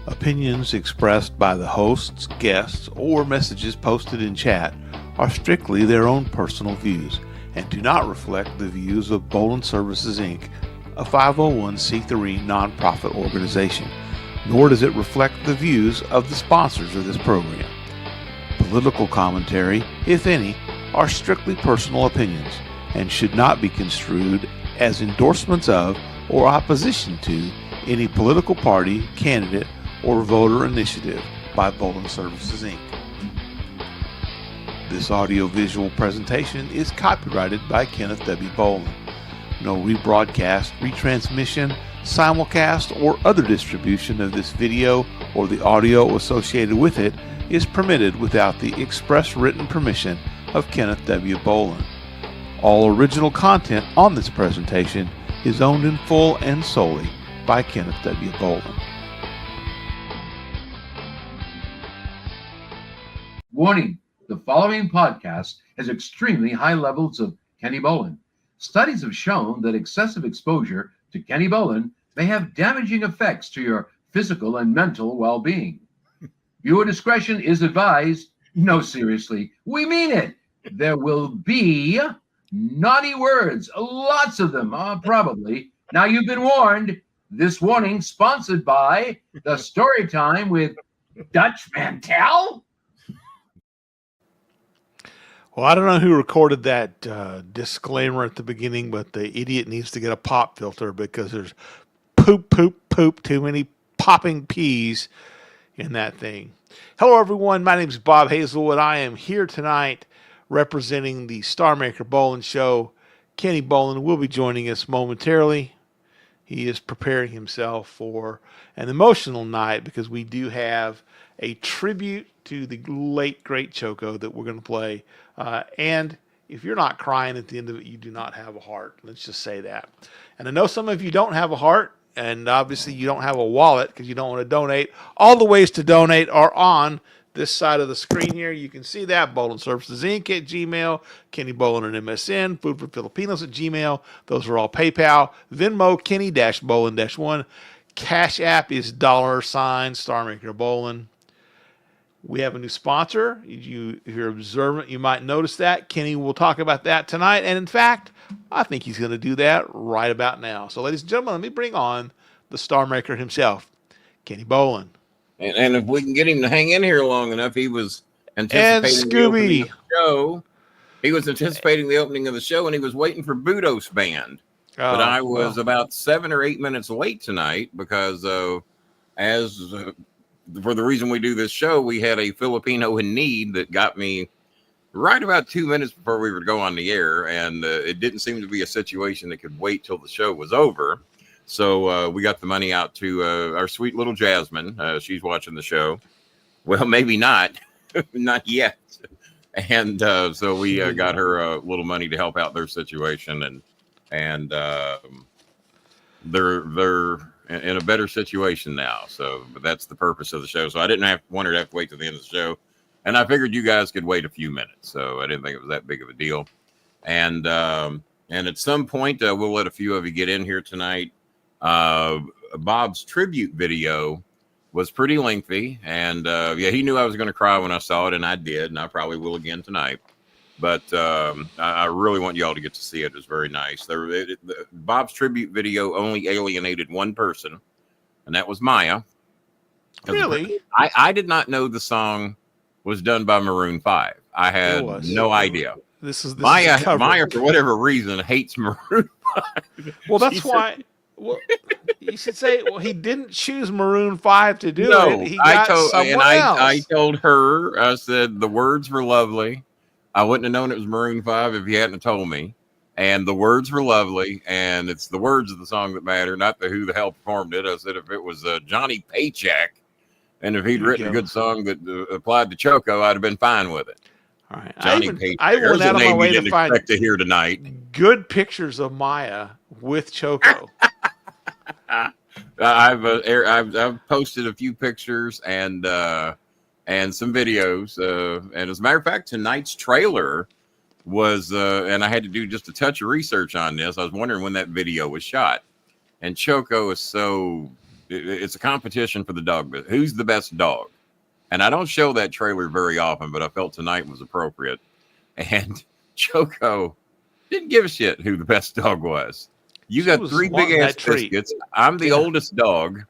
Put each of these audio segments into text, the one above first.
Opinions expressed by the hosts, guests, or messages posted in chat are strictly their own personal views and do not reflect the views of Bolin Services, Inc., a 501c3 nonprofit organization, nor does it reflect the views of the sponsors of this program. Political commentary, if any, are strictly personal opinions and should not be construed as endorsements of or opposition to any political party, candidate, or voter initiative by Bolin Services, Inc. This audio-visual presentation is copyrighted by Kenneth W. Bolin. No rebroadcast, retransmission, simulcast, or other distribution of this video or the audio associated with it is permitted without the express written permission of Kenneth W. Bolin. All original content on this presentation is owned in full and solely by Kenneth W. Bolin. Warning, the following podcast has extremely high levels of Kenny Bolin. Studies have shown that excessive exposure to Kenny Bolin may have damaging effects to your physical and mental well-being. Viewer discretion is advised. No, seriously, we mean it. There will be naughty words, lots of them, probably. Now you've been warned. This warning sponsored by the Story Time with Dutch Mantel. Well, I don't know who recorded that disclaimer at the beginning, but the idiot needs to get a pop filter because there's poop, too many popping peas in that thing. Hello, everyone. My name is Bob Hazelwood. I am here tonight representing the Star Maker Bolin Show. Kenny Bolin will be joining us momentarily. He is preparing himself for an emotional night because we do have a tribute to the late, great Choco that we're going to play. And if you're not crying at the end of it, you do not have a heart. Let's just say that. And I know some of you don't have a heart, and obviously you don't have a wallet because you don't want to donate. All the ways to donate are on this side of the screen here. You can see that. Bolin Services Inc. at Gmail, Kenny Bolin at MSN, Food for Filipinos at Gmail. Those are all PayPal. Venmo, Kenny-Bolin-1. Cash App is $, Star Maker Bolin. We have a new sponsor. If you're observant, you might notice that. Kenny will talk about that tonight. And in fact, I think he's going to do that right about now. So ladies and gentlemen, let me bring on the Star Maker himself, Kenny Bolin. And if we can get him to hang in here long enough, he was anticipating the opening of the show. He was anticipating the opening of the show, and he was waiting for Budos Band. But I was about 7 or 8 minutes late tonight because for the reason we do this show, we had a Filipino in need that got me right about 2 minutes before we would go on the air. And it didn't seem to be a situation that could wait till the show was over. So we got the money out to our sweet little Jasmine. She's watching the show. Well, maybe not. Not yet. And so we got her a little money to help out their situation. And they're in a better situation now. So but that's the purpose of the show. So I didn't want her to have to wait till the end of the show. And I figured you guys could wait a few minutes. So I didn't think it was that big of a deal. And at some point, we'll let a few of you get in here tonight. Bob's tribute video was pretty lengthy. And he knew I was going to cry when I saw it. And I did. And I probably will again tonight. But I really want y'all to get to see it. It's very nice. Bob's tribute video only alienated one person, and that was Maya. Really? I did not know the song was done by Maroon 5. I had no idea. This is Maya, for whatever reason, hates Maroon 5. Well, that's why. Well, you should say, well, he didn't choose Maroon 5 to do it. He got someone else. I told her, I said, the words were lovely. I wouldn't have known it was Maroon 5 if you hadn't told me. And the words were lovely. And it's the words of the song that matter, not who the hell performed it. I said if it was Johnny Paycheck, and if he'd written a good song that applied to Choco, I'd have been fine with it. All right. Johnny Paycheck. I went out of my way to find to hear tonight. Good pictures of Maya with Choco. I've posted a few pictures and some videos. And as a matter of fact, tonight's trailer was, and I had to do just a touch of research on this. I was wondering when that video was shot. And Choco is so it's a competition for the dog. But who's the best dog? And I don't show that trailer very often, but I felt tonight was appropriate. And Choco didn't give a shit who the best dog was. You She got was 3 big wanting ass that treat. biscuits. I'm the Yeah. oldest dog,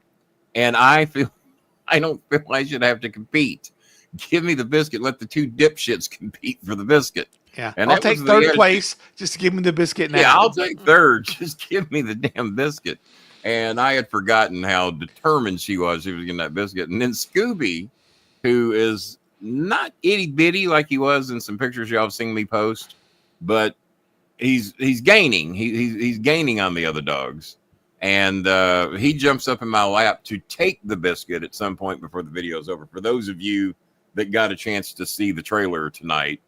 and I don't feel I should have to compete. Give me the biscuit. Let the 2 dipshits compete for the biscuit. Yeah, And I'll that take was the third issue. place just to give me the biscuit now. Yeah, I'll take third. Just give me the damn biscuit. And I had forgotten how determined she was. She was getting that biscuit. And then Scooby, who is not itty bitty like he was in some pictures y'all have seen me post, but he's gaining. He's gaining on the other dogs. And he jumps up in my lap to take the biscuit at some point before the video is over. For those of you that got a chance to see the trailer tonight,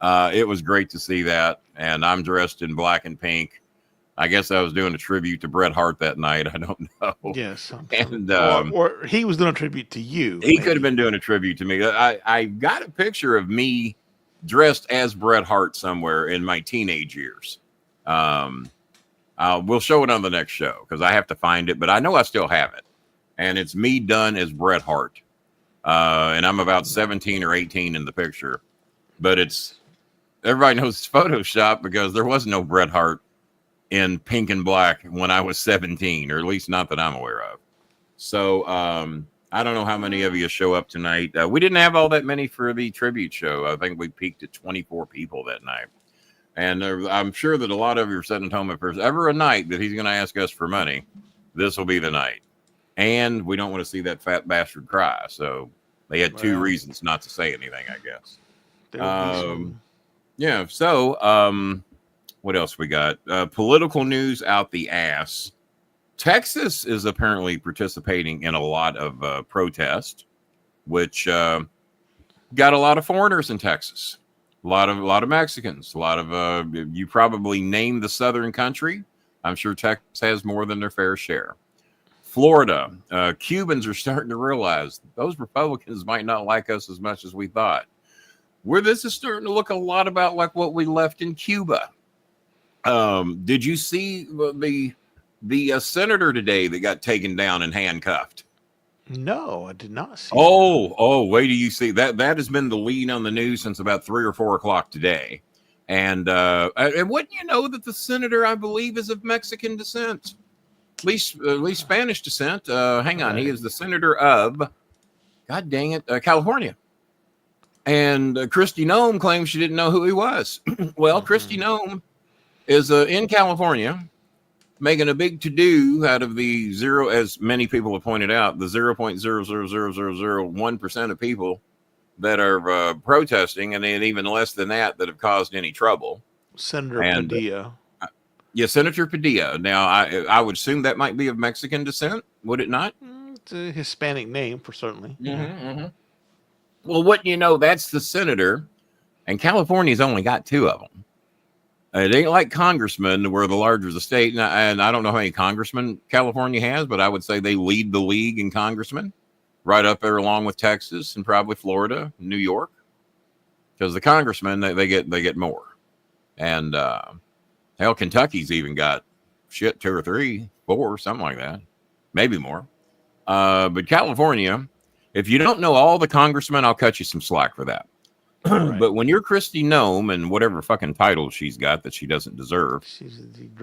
it was great to see that. And I'm dressed in black and pink. I guess I was doing a tribute to Bret Hart that night. I don't know. Yes. And or he was doing a tribute to you. he could have been doing a tribute to me. I got a picture of me dressed as Bret Hart somewhere in my teenage years. We'll show it on the next show because I have to find it, but I know I still have it. And it's me done as Bret Hart. And I'm about 17 or 18 in the picture. But everybody knows it's Photoshop because there was no Bret Hart in pink and black when I was 17, or at least not that I'm aware of. So I don't know how many of you show up tonight. We didn't have all that many for the tribute show. I think we peaked at 24 people that night. And I'm sure that a lot of you are sitting at home. If there's ever a night that he's going to ask us for money, this will be the night. And we don't want to see that fat bastard cry. So they had 2 reasons not to say anything, I guess. Yeah. So what else we got? Political news out the ass. Texas is apparently participating in a lot of protest, which got a lot of foreigners in Texas. A lot of Mexicans. A lot of you probably name the southern country. I'm sure Texas has more than their fair share. Florida, Cubans are starting to realize those Republicans might not like us as much as we thought. Where this is starting to look a lot about like what we left in Cuba. Did you see the senator today that got taken down and handcuffed? No, I did not see. Wait till you see that. That has been the lead on the news since about 3 or 4 o'clock today. And wouldn't you know that the senator, I believe, is of Mexican descent, at least Spanish descent. Hang on, he is the senator of, God dang it, California. And Kristi Noem claims she didn't know who he was. Well, Kristi Noem is in California, making a big to-do out of the zero, as many people have pointed out, the 0.00001% of people that are protesting, and then even less than that have caused any trouble. Senator Padilla. Yeah, Senator Padilla. Now, I would assume that might be of Mexican descent, would it not? It's a Hispanic name, for certainly. Well, wouldn't you know, that's the senator, and California's only got 2 of them. It ain't like congressmen, where the larger the state, and I don't know how many congressmen California has, but I would say they lead the league in congressmen, right up there along with Texas and probably Florida, New York, because the congressmen they get more, and hell, Kentucky's even got 2 or 3, 4, something like that, maybe more. But California, if you don't know all the congressmen, I'll cut you some slack for that. Right. But when you're Kristi Noem and whatever fucking title she's got that she doesn't deserve,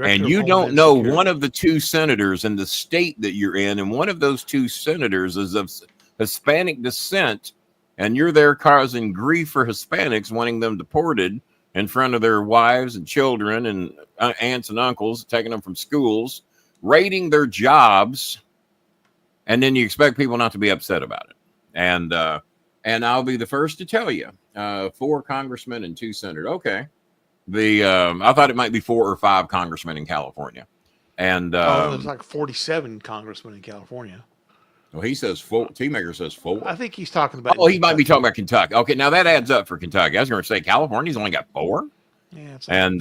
and you don't know one of the 2 senators in the state that you're in, and one of those 2 senators is of Hispanic descent, and you're there causing grief for Hispanics, wanting them deported in front of their wives and children and aunts and uncles, taking them from schools, raiding their jobs, and then you expect people not to be upset about it. And I'll be the first to tell you, 4 congressmen and 2 senators. Okay. I thought it might be 4 or 5 congressmen in California. And there's like 47 congressmen in California. Well, he says 4. T-Maker says 4. I think he's talking about. Oh, he might be talking about Kentucky. Okay, now that adds up for Kentucky. I was going to say California's only got 4. Yeah, it's like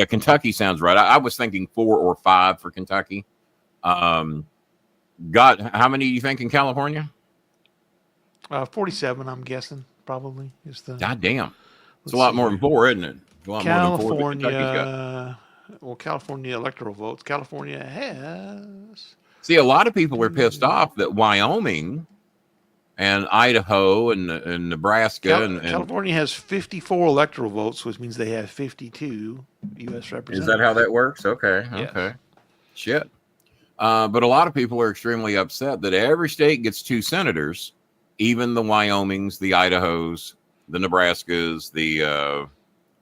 Kentucky sounds right. I was thinking 4 or 5 for Kentucky. How many do you think in California? 47, I'm guessing, probably. Is the God damn. It's a lot more than 4, isn't it? A lot California, more than 4 that Kentucky's got. California electoral votes. California has See, a lot of people are pissed off that Wyoming and Idaho and Nebraska and California has 54 electoral votes, which means they have 52 U.S. representatives. is that how that works? Okay. Yes. Okay. Shit. But a lot of people are extremely upset that every state gets 2 senators, even the Wyomings, the Idahos, the Nebraskas, the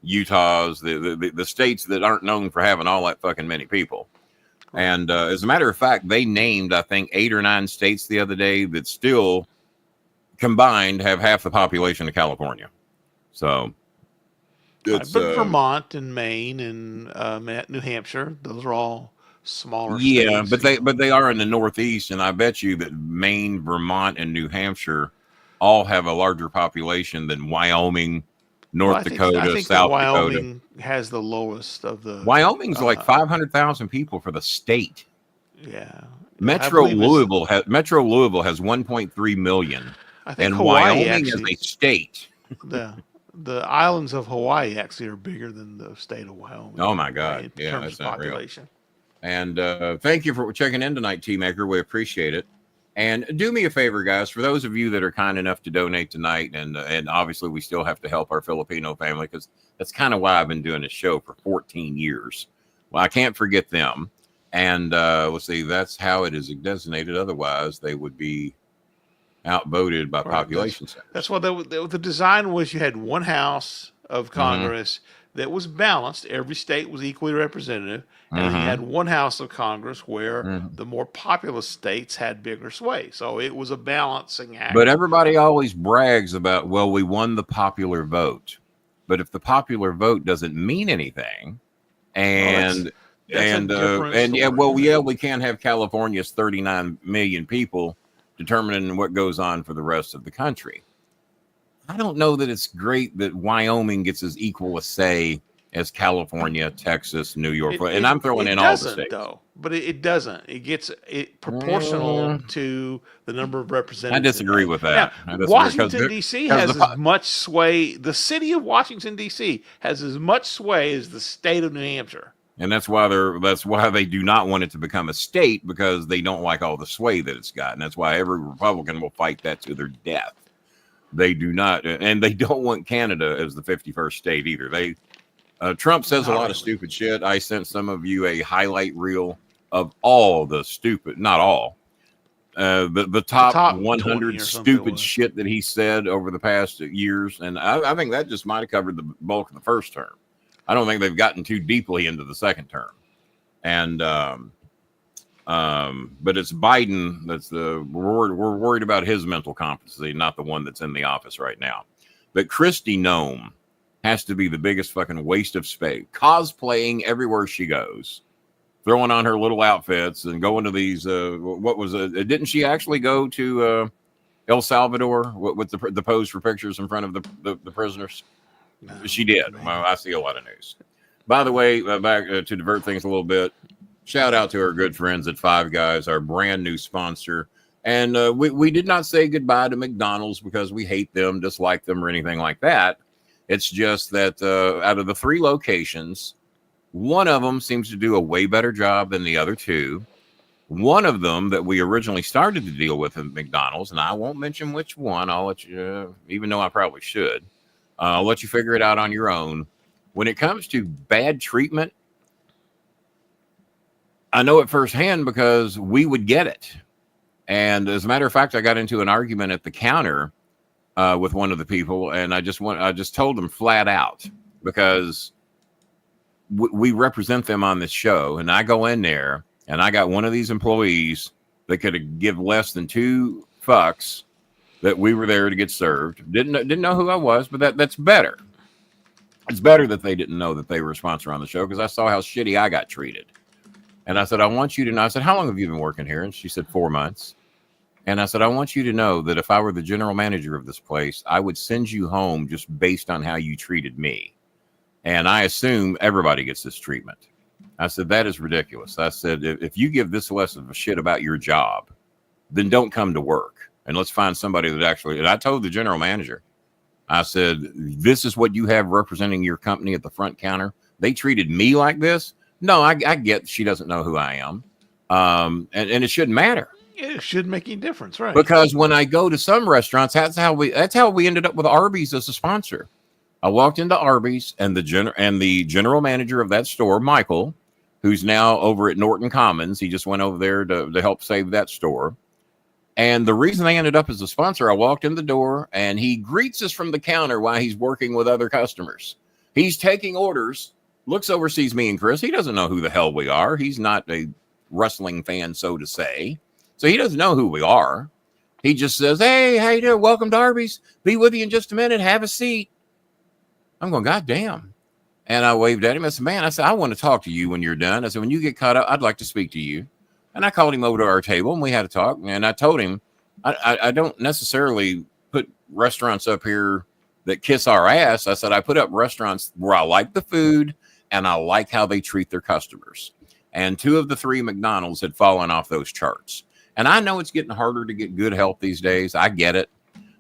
Utahs, the states that aren't known for having all that fucking many people. Right. And as a matter of fact, they named, I think, 8 or 9 states the other day that still combined have half the population of California. So it's but Vermont and Maine and New Hampshire, those are all smaller states. But they are in the Northeast, and I bet you that Maine, Vermont, and New Hampshire all have a larger population than Wyoming, North Dakota, I think South Wyoming Dakota has the lowest of the. Wyoming's like 500,000 people for the state. Yeah. Metro Louisville has 1.3 million. I think and Hawaii Wyoming is a state. The islands of Hawaii actually are bigger than the state of Wyoming. Oh my God! In yeah, terms that's of population. Not real. And thank you for checking in tonight, T Maker. We appreciate it. And do me a favor, guys. For those of you that are kind enough to donate tonight, and obviously we still have to help our Filipino family because that's kind of why I've been doing this show for 14 years. Well, I can't forget them. And let's see, that's how it is designated. Otherwise, they would be outvoted by population centers. That's what the design was. You had one house of Congress that was balanced. Every state was equally representative. And then you had one house of Congress where the more populous states had bigger sway. So it was a balancing act. But everybody always brags about, well, we won the popular vote. But if the popular vote doesn't mean anything, and we can't have California's 39 million people determining what goes on for the rest of the country. I don't know that it's great that Wyoming gets as equal a say as California, Texas, New York, and I'm throwing in all the states. Though, but it doesn't. It gets proportional to the number of representatives. I disagree with that. Now, Washington D.C. has as much sway. The city of Washington D.C. has as much sway as the state of New Hampshire. And that's why they do not want it to become a state, because they don't like all the sway that it's got. And that's why every Republican will fight that to their death. They do not, and they don't want Canada as the 51st state either. Trump says a lot of stupid shit. I sent some of you a highlight reel of all the stupid, not all, the top 100 stupid shit that he said over the past years. And I think that just might have covered the bulk of the first term. I don't think they've gotten too deeply into the second term. And, but it's Biden that's we're worried about his mental competency, not the one that's in the office right now. But Kristi Noem has to be the biggest fucking waste of space, cosplaying everywhere she goes, throwing on her little outfits and going to these, didn't she actually go to El Salvador with the pose for pictures in front of the prisoners? No, she did. Well, I see a lot of news. By the way, back to divert things a little bit, shout out to our good friends at Five Guys, our brand new sponsor. And we did not say goodbye to McDonald's because we hate them, dislike them, or anything like that. It's just that out of the 3 locations, one of them seems to do a way better job than the other 2. One of them that we originally started to deal with at McDonald's, and I won't mention which one. I'll let you, even though I probably should. I'll let you figure it out on your own. When it comes to bad treatment, I know it firsthand because we would get it. And as a matter of fact, I got into an argument at the counter with one of the people, and I just told them flat out, because we represent them on this show, and I go in there and I got one of these employees that could give less than 2 fucks that we were there to get served. Didn't know who I was, but that's better. It's better that they didn't know that they were a sponsor on the show, because I saw how shitty I got treated. And I said, I want you to know. I said, how long have you been working here? And she said, 4 months. And I said, I want you to know that if I were the general manager of this place, I would send you home just based on how you treated me. And I assume everybody gets this treatment. I said, that is ridiculous. I said, if you give this less of a shit about your job, then don't come to work. And let's find somebody that actually, and I told the general manager, I said, this is what you have representing your company at the front counter. They treated me like this. No, I get she doesn't know who I am. And it shouldn't matter. It shouldn't make any difference, right? Because when I go to some restaurants, that's how we ended up with Arby's as a sponsor. I walked into Arby's, and the general manager of that store, Michael, who's now over at Norton Commons, he just went over there to help save that store. And the reason they ended up as a sponsor, I walked in the door, and he greets us from the counter while he's working with other customers. He's taking orders, looks over, sees me and Chris. He doesn't know who the hell we are. He's not a wrestling fan, so to say. So he doesn't know who we are. He just says, "Hey, how you doing? Welcome to Arby's. Be with you in just a minute. Have a seat." I'm going, God damn. And I waved at him. I said, "Man," I said, "I want to talk to you when you're done." I said, "When you get caught up, I'd like to speak to you." And I called him over to our table, and we had a talk. And I told him, I don't necessarily put restaurants up here that kiss our ass. I said, I put up restaurants where I like the food and I like how they treat their customers. And 2 of the 3 McDonald's had fallen off those charts. And I know it's getting harder to get good help these days. I get it.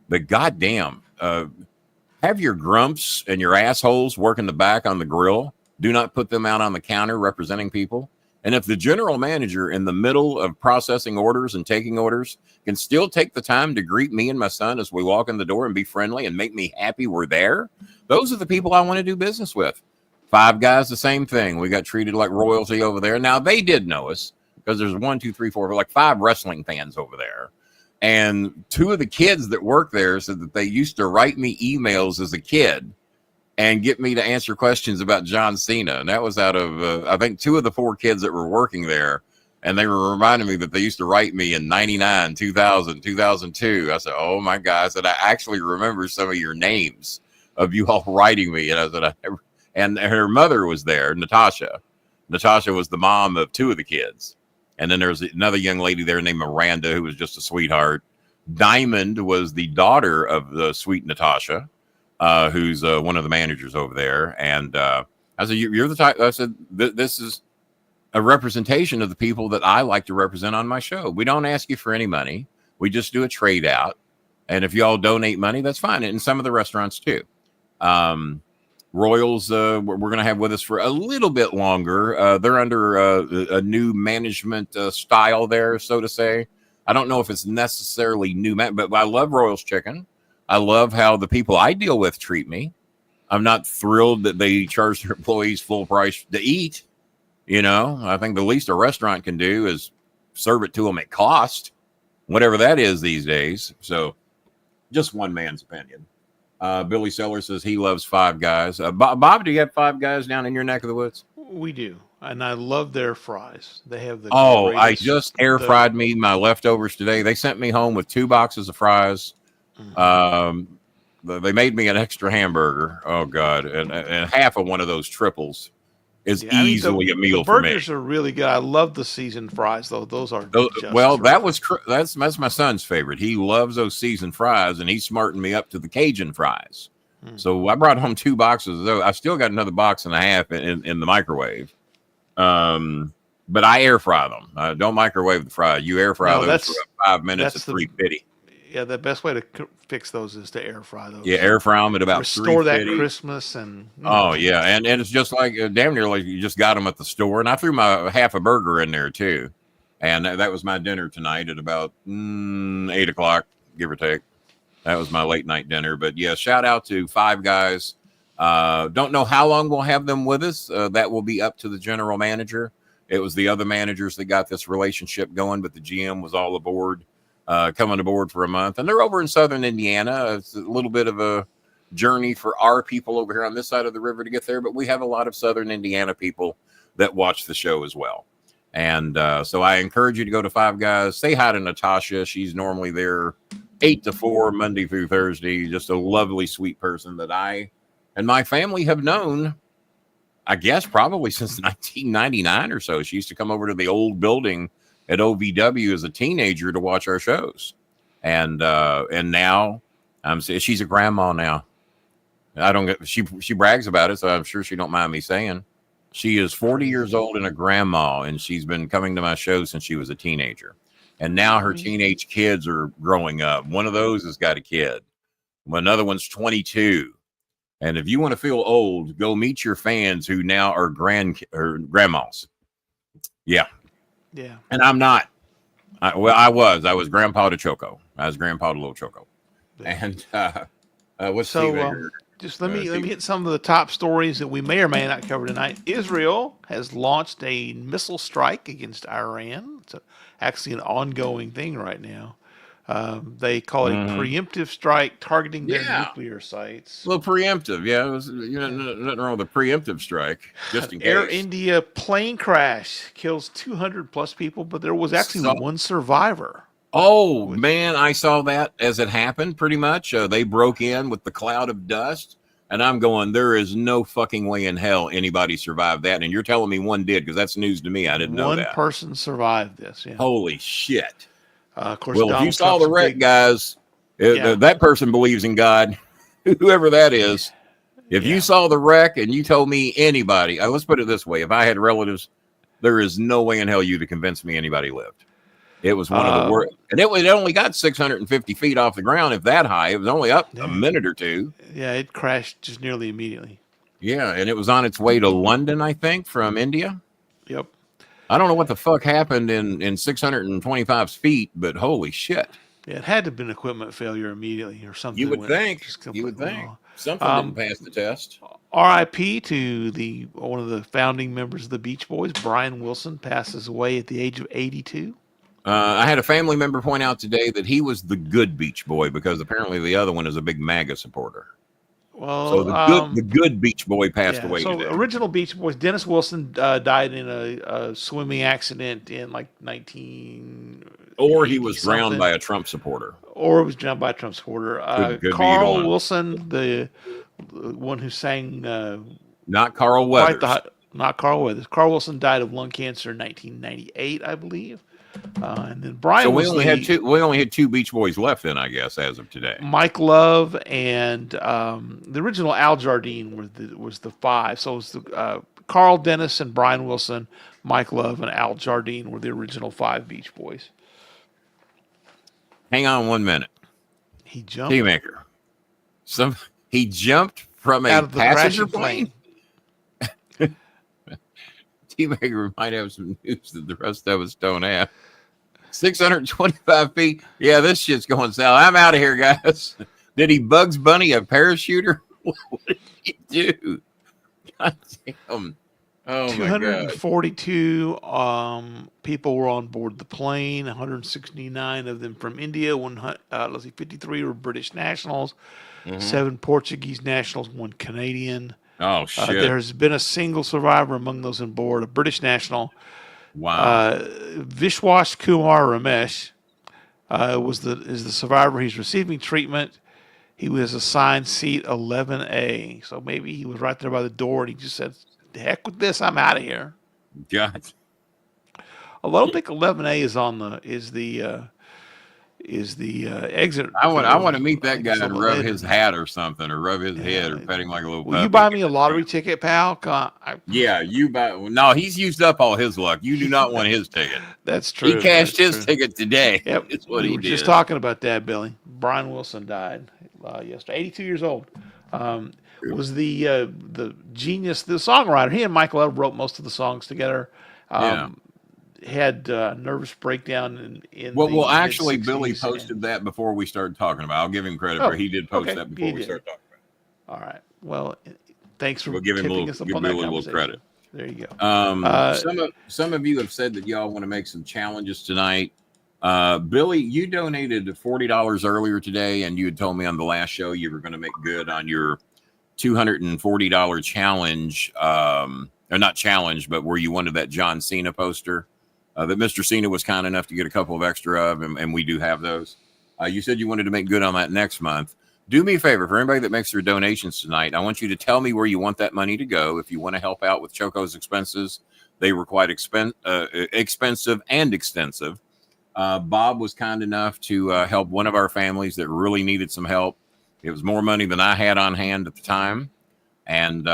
But goddamn, have your grumps and your assholes working the back on the grill. Do not put them out on the counter representing people. And if the general manager in the middle of processing orders and taking orders can still take the time to greet me and my son as we walk in the door and be friendly and make me happy we're there, those are the people I want to do business with. Five Guys, the same thing. We got treated like royalty over there. Now, they did know us because there's 1, 2, 3, 4, like 5 wrestling fans over there. And 2 of the kids that work there said that they used to write me emails as a kid and get me to answer questions about John Cena. And that was out of, I think, 2 of the 4 kids that were working there. And they were reminding me that they used to write me in 99, 2000, 2002. I said, oh, my God. I said, I actually remember some of your names of you all writing me. And I said, and her mother was there, Natasha. Natasha was the mom of 2 of the kids. And then there's another young lady there named Miranda, who was just a sweetheart. Diamond was the daughter of the sweet Natasha, who's one of the managers over there. And I said, you're the type. I said, this is a representation of the people that I like to represent on my show. We don't ask you for any money. We just do a trade out. And if y'all donate money, that's fine. And some of the restaurants too. Royals, we're going to have with us for a little bit longer. They're under a new management style there, so to say. I don't know if it's necessarily new, but I love Royals Chicken. I love how the people I deal with treat me. I'm not thrilled that they charge their employees full price to eat. You know, I think the least a restaurant can do is serve it to them at cost, whatever that is these days. So just one man's opinion. Billy Seller says he loves Five Guys. Bob, do you have Five Guys down in your neck of the woods? We do. And I love their fries. They have the I just air fried me my leftovers today. They sent me home with 2 boxes of fries. They made me an extra hamburger. Oh God. And half of one of those triples is easily a meal for me. Burgers are really good. I love the seasoned fries, though. Those are that's my son's favorite. He loves those seasoned fries, and he smartened me up to the Cajun fries. So I brought home 2 boxes of those. I still got another box and a half in the microwave. But I air fry them. Don't microwave the fry. You air fry those for 5 minutes at 350. Yeah, the best way to fix those is to air fry those. Yeah, air fry them at about restore that crispness and. Oh yeah, and it's just like damn near like you just got them at the store. And I threw my half a burger in there too, and that was my dinner tonight at about 8 o'clock, give or take. That was my late night dinner. But yeah, shout out to Five Guys. Don't know how long we'll have them with us. That will be up to the general manager. It was the other managers that got this relationship going, but the GM was all aboard. Coming aboard for a month, and they're over in southern Indiana. It's a little bit of a journey for our people over here on this side of the river to get there, but we have a lot of southern Indiana people that watch the show as well. And so I encourage you to go to Five Guys. Say hi to Natasha. She's normally there 8 to 4, Monday through Thursday. Just a lovely, sweet person that I and my family have known, I guess, probably since 1999 or so. She used to come over to the old building at OVW as a teenager to watch our shows. And now she's a grandma now. She brags about it, so I'm sure she don't mind me saying she is 40 years old and a grandma, and she's been coming to my shows since she was a teenager. And now her teenage kids are growing up. One of those has got a kid. Another one's 22. And if you want to feel old, go meet your fans who now are grandmas. Yeah. Yeah. And I'm not. I was grandpa to Choco. I was grandpa to little Choco. Yeah. And what's So T-Maker? just let me hit some of the top stories that we may or may not cover tonight. Israel has launched a missile strike against Iran. It's actually an ongoing thing right now. They call it a preemptive strike targeting their nuclear sites. A little preemptive, yeah. It was, Yeah. nothing wrong with a preemptive strike, just in Air case. India plane crash kills 200 plus people, but there was actually one survivor. Oh, man, I saw that as it happened, pretty much. They broke in with the cloud of dust, and I'm going, there is no fucking way in hell anybody survived that. And you're telling me one did, because that's news to me. I didn't know that. One person survived this, yeah. Holy shit. Of course, Well, Donald if you saw Trump's the wreck, guys, Yeah. that person believes in God, whoever that is. If you saw the wreck and you told me anybody, let's put it this way. If I had relatives, there is no way in hell you to convince me anybody lived. It was one of the worst. And it only got 650 feet off the ground, if that high. It was only up a minute or two. Yeah, it crashed just nearly immediately. Yeah, and it was on its way to London, I think, from India. Yep. I don't know what the fuck happened in 625 feet, but holy shit. Yeah, it had to have been equipment failure immediately or something. You would think. Something didn't pass the test. R.I.P. to one of the founding members of the Beach Boys, Brian Wilson, passes away at the age of 82. I had a family member point out today that he was the good Beach Boy because apparently the other one is a big MAGA supporter. Well, so the good Beach Boy passed away today. So original Beach Boys, Dennis Wilson died in a swimming accident in like 19. Or he was drowned by a Trump supporter. Or it was drowned by a Trump supporter. Could Carl Wilson, the one who sang. Not Carl Weathers. Not Carl Weathers. Carl Wilson died of lung cancer in 1998, I believe. And then Brian. So we only had two Beach Boys left then, I guess, as of today. Mike Love and the original Al Jardine was the five. So it was Carl Dennis and Brian Wilson, Mike Love and Al Jardine were the original five Beach Boys. Hang on 1 minute. He jumped. T-Maker. He jumped from a passenger plane. T-Maker might have some news that the rest of us don't have. 625 feet. Yeah, this shit's going south. I'm out of here, guys. Did he Bugs Bunny a parachuter? What did he do? God damn. Oh, 242 people were on board the plane. 169 of them from India. 53 were British nationals. 7 Portuguese nationals. 1 Canadian. Oh shit! There's been a single survivor among those on board, a British national. Wow. Vishwas Kumar Ramesh is the survivor. He's receiving treatment. He was assigned seat 11A. So maybe he was right there by the door, and he just said, "The heck with this! I'm out of here." God. Although I don't think 11A is the exit. I want to meet that guy and rub his hat or something, or rub his head, or pet him like a little puppy. Will you buy me a lottery ticket, pal? Yeah, you buy. No, he's used up all his luck. You do not want his ticket. That's true. He cashed his ticket today. Yep, That's what we he were did. just talking about that, Billy. Brian Wilson died yesterday, 82 years old. Was the genius, the songwriter. He and Michael Love wrote most of the songs together. Had a nervous breakdown in well, actually, Billy posted that before we started talking about it. I'll give him credit for he did post that before we started talking about it. All right. Well, thanks for give tipping him us a up on that little credit. There you go. Some of you have said that y'all want to make some challenges tonight. Billy, you donated $40 earlier today, and you had told me on the last show you were going to make good on your $240 challenge, or not challenge, but where you wanted that John Cena poster. That Mr. Cena was kind enough to get a couple of extra of, and we do have those. You said you wanted to make good on that next month. Do me a favor, for anybody that makes their donations tonight, I want you to tell me where you want that money to go. If you want to help out with Choco's expenses, they were quite expensive and extensive. Bob was kind enough to help one of our families that really needed some help. It was more money than I had on hand at the time. And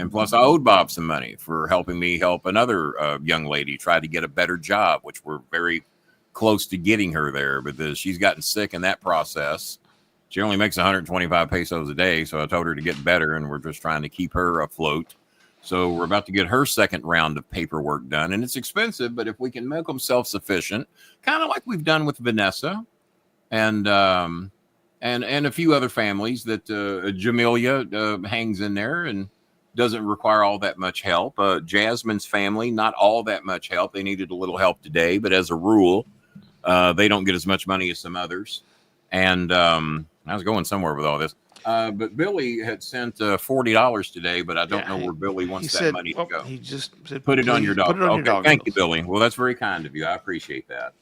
plus I owed Bob some money for helping me help another young lady try to get a better job, which we're very close to getting her there, because she's gotten sick in that process. She only makes 125 pesos a day. So I told her to get better, and we're just trying to keep her afloat. So we're about to get her second round of paperwork done, and it's expensive, but if we can make them self-sufficient, kind of like we've done with Vanessa and a few other families that Jamelia hangs in there and doesn't require all that much help. Jasmine's family, not all that much help. They needed a little help today, but as a rule, they don't get as much money as some others. And I was going somewhere with all this. But Billy had sent $40 today, but I don't know where Billy wants that money to go. He just said, put it on your dog. Put it on your dog. Thank you, Billy. Well, that's very kind of you. I appreciate that.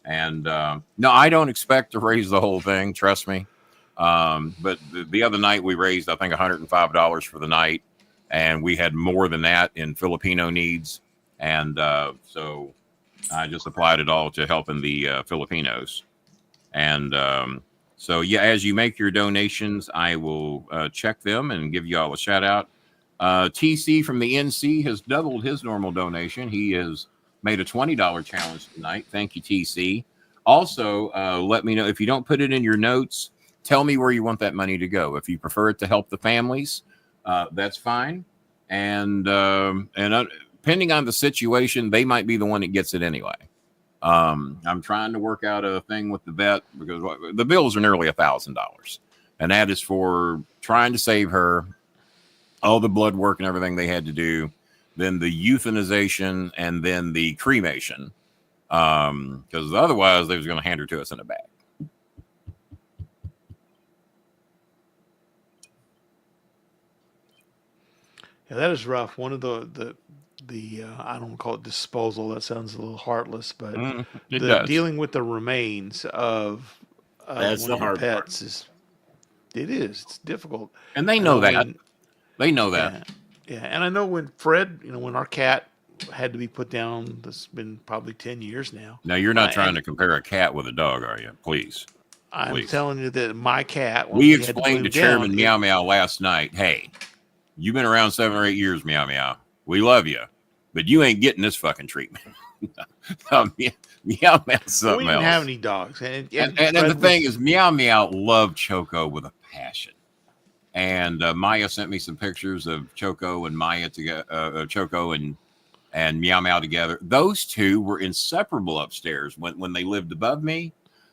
And no, I don't expect to raise the whole thing. Trust me. But the other night we raised, I think, $105 for the night, and we had more than that in Filipino needs. And so I just applied it all to helping the Filipinos. And so, yeah, as you make your donations, I will check them and give you all a shout out. TC from the NC has doubled his normal donation. He has made a $20 challenge tonight. Thank you, TC. Also, let me know if you don't put it in your notes. Tell me where you want that money to go. If you prefer it to help the families, that's fine. And depending on the situation, they might be the one that gets it anyway. I'm trying to work out a thing with the vet because the bills are nearly $1,000, and that is for trying to save her, all the blood work and everything they had to do, then the euthanization, and then the cremation, because otherwise they was going to hand her to us in a bag. Yeah, that is rough. One of the I don't call it disposal. That sounds a little heartless, but dealing with the remains of that's one the of your hard pets is it's difficult. And they know that. They know that. Yeah, and I know when Fred, when our cat had to be put down, that's been probably 10 years now. Now, you're not trying to compare a cat with a dog, are you? Please. I'm telling you that my cat. We explained to Chairman Meow Meow last night, hey, you've been around 7 or 8 years, Meow Meow. We love you, but you ain't getting this fucking treatment. Meow Meow something we didn't else. have any dogs. And the thing is, Meow Meow loved Choco with a passion. And Maya sent me some pictures of Choco and Maya together, Choco and Meow Meow together. Those two were inseparable upstairs when they lived above me.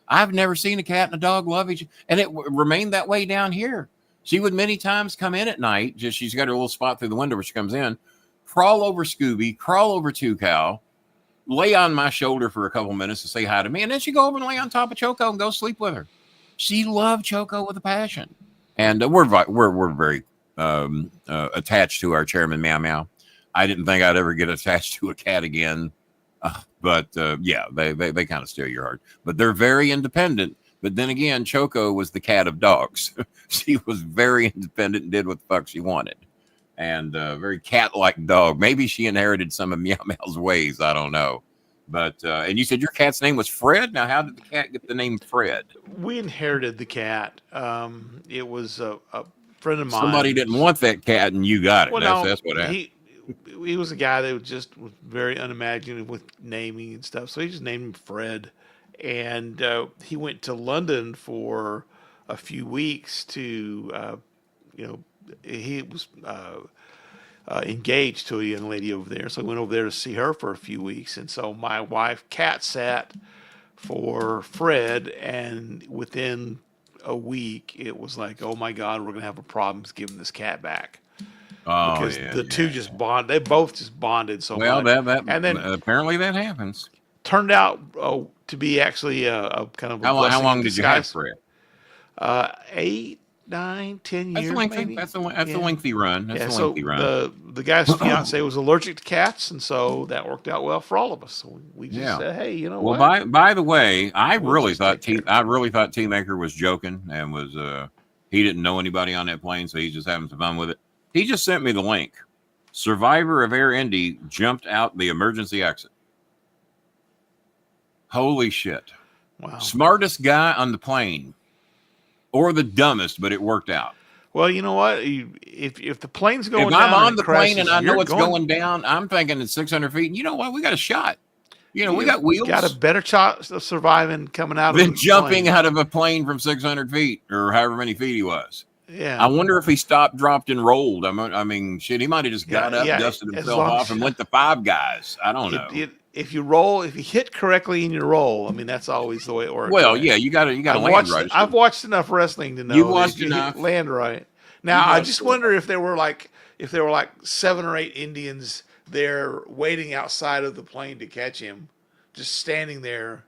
I've never seen a cat and a dog love each other, and it remained that way down here. She would many times come in at night. She's got her little spot through the window where she comes in, crawl over Scooby, crawl over Two Cow, lay on my shoulder for a couple minutes to say hi to me, and then she'd go over and lay on top of Choco and go sleep with her. She loved Choco with a passion. And we're very attached to our Chairman Meow Meow. I didn't think I'd ever get attached to a cat again, but yeah, they kind of steal your heart. But they're very independent. But then again, Choco was the cat of dogs. She was very independent and did what the fuck she wanted, and very cat-like dog. Maybe she inherited some of Meow Meow's ways. I don't know. But and you said your cat's name was Fred. Now, how did the cat get the name Fred? We inherited the cat. It was a friend of mine. Somebody didn't want that cat, and you got it. Well, That's what happened. He was a guy that was very unimaginative with naming and stuff. So he just named him Fred. And he went to London for a few weeks to, he was engaged to a young lady over there. So I went over there to see her for a few weeks. And so my wife cat sat for Fred, and within a week it was like, oh my God, we're going to have a problem giving this cat back. Oh, because the two just bonded. They both just bonded so much. Well, and then apparently that happens. Turned out to be actually a kind of a how long did you have Fred? 8, 9, 10 years. Maybe. That's a lengthy run. That's a lengthy run. The guy's fiance was allergic to cats, and so that worked out well for all of us. So we just said, hey, you know what? Well, by the way, I really thought T Maker was joking and was he didn't know anybody on that plane, so he's just having some fun with it. He just sent me the link. Survivor of Air Indy jumped out the emergency exit. Holy shit. Wow. Smartest guy on the plane. Or the dumbest, but it worked out. Well, you know what? If the plane's going down. If I'm on the plane and I know it's going down, I'm thinking it's 600 feet. And you know what? We got a shot. We got wheels. Got a better shot of surviving coming out than jumping out of a plane from 600 feet or however many feet he was. Yeah. I wonder if he stopped, dropped, and rolled. I mean, shit, he might have just got up, Yeah. dusted As himself long off, as and went to Five Guys. I don't know. if you hit correctly in your roll, I mean, that's always the way it works, Well, right? yeah, you got to land right. I've watched enough wrestling to You've know that watched if you hit enough. land right. You've Now, I watched just enough. wonder if there were like 7 or 8 Indians there waiting outside of the plane to catch him, just standing there.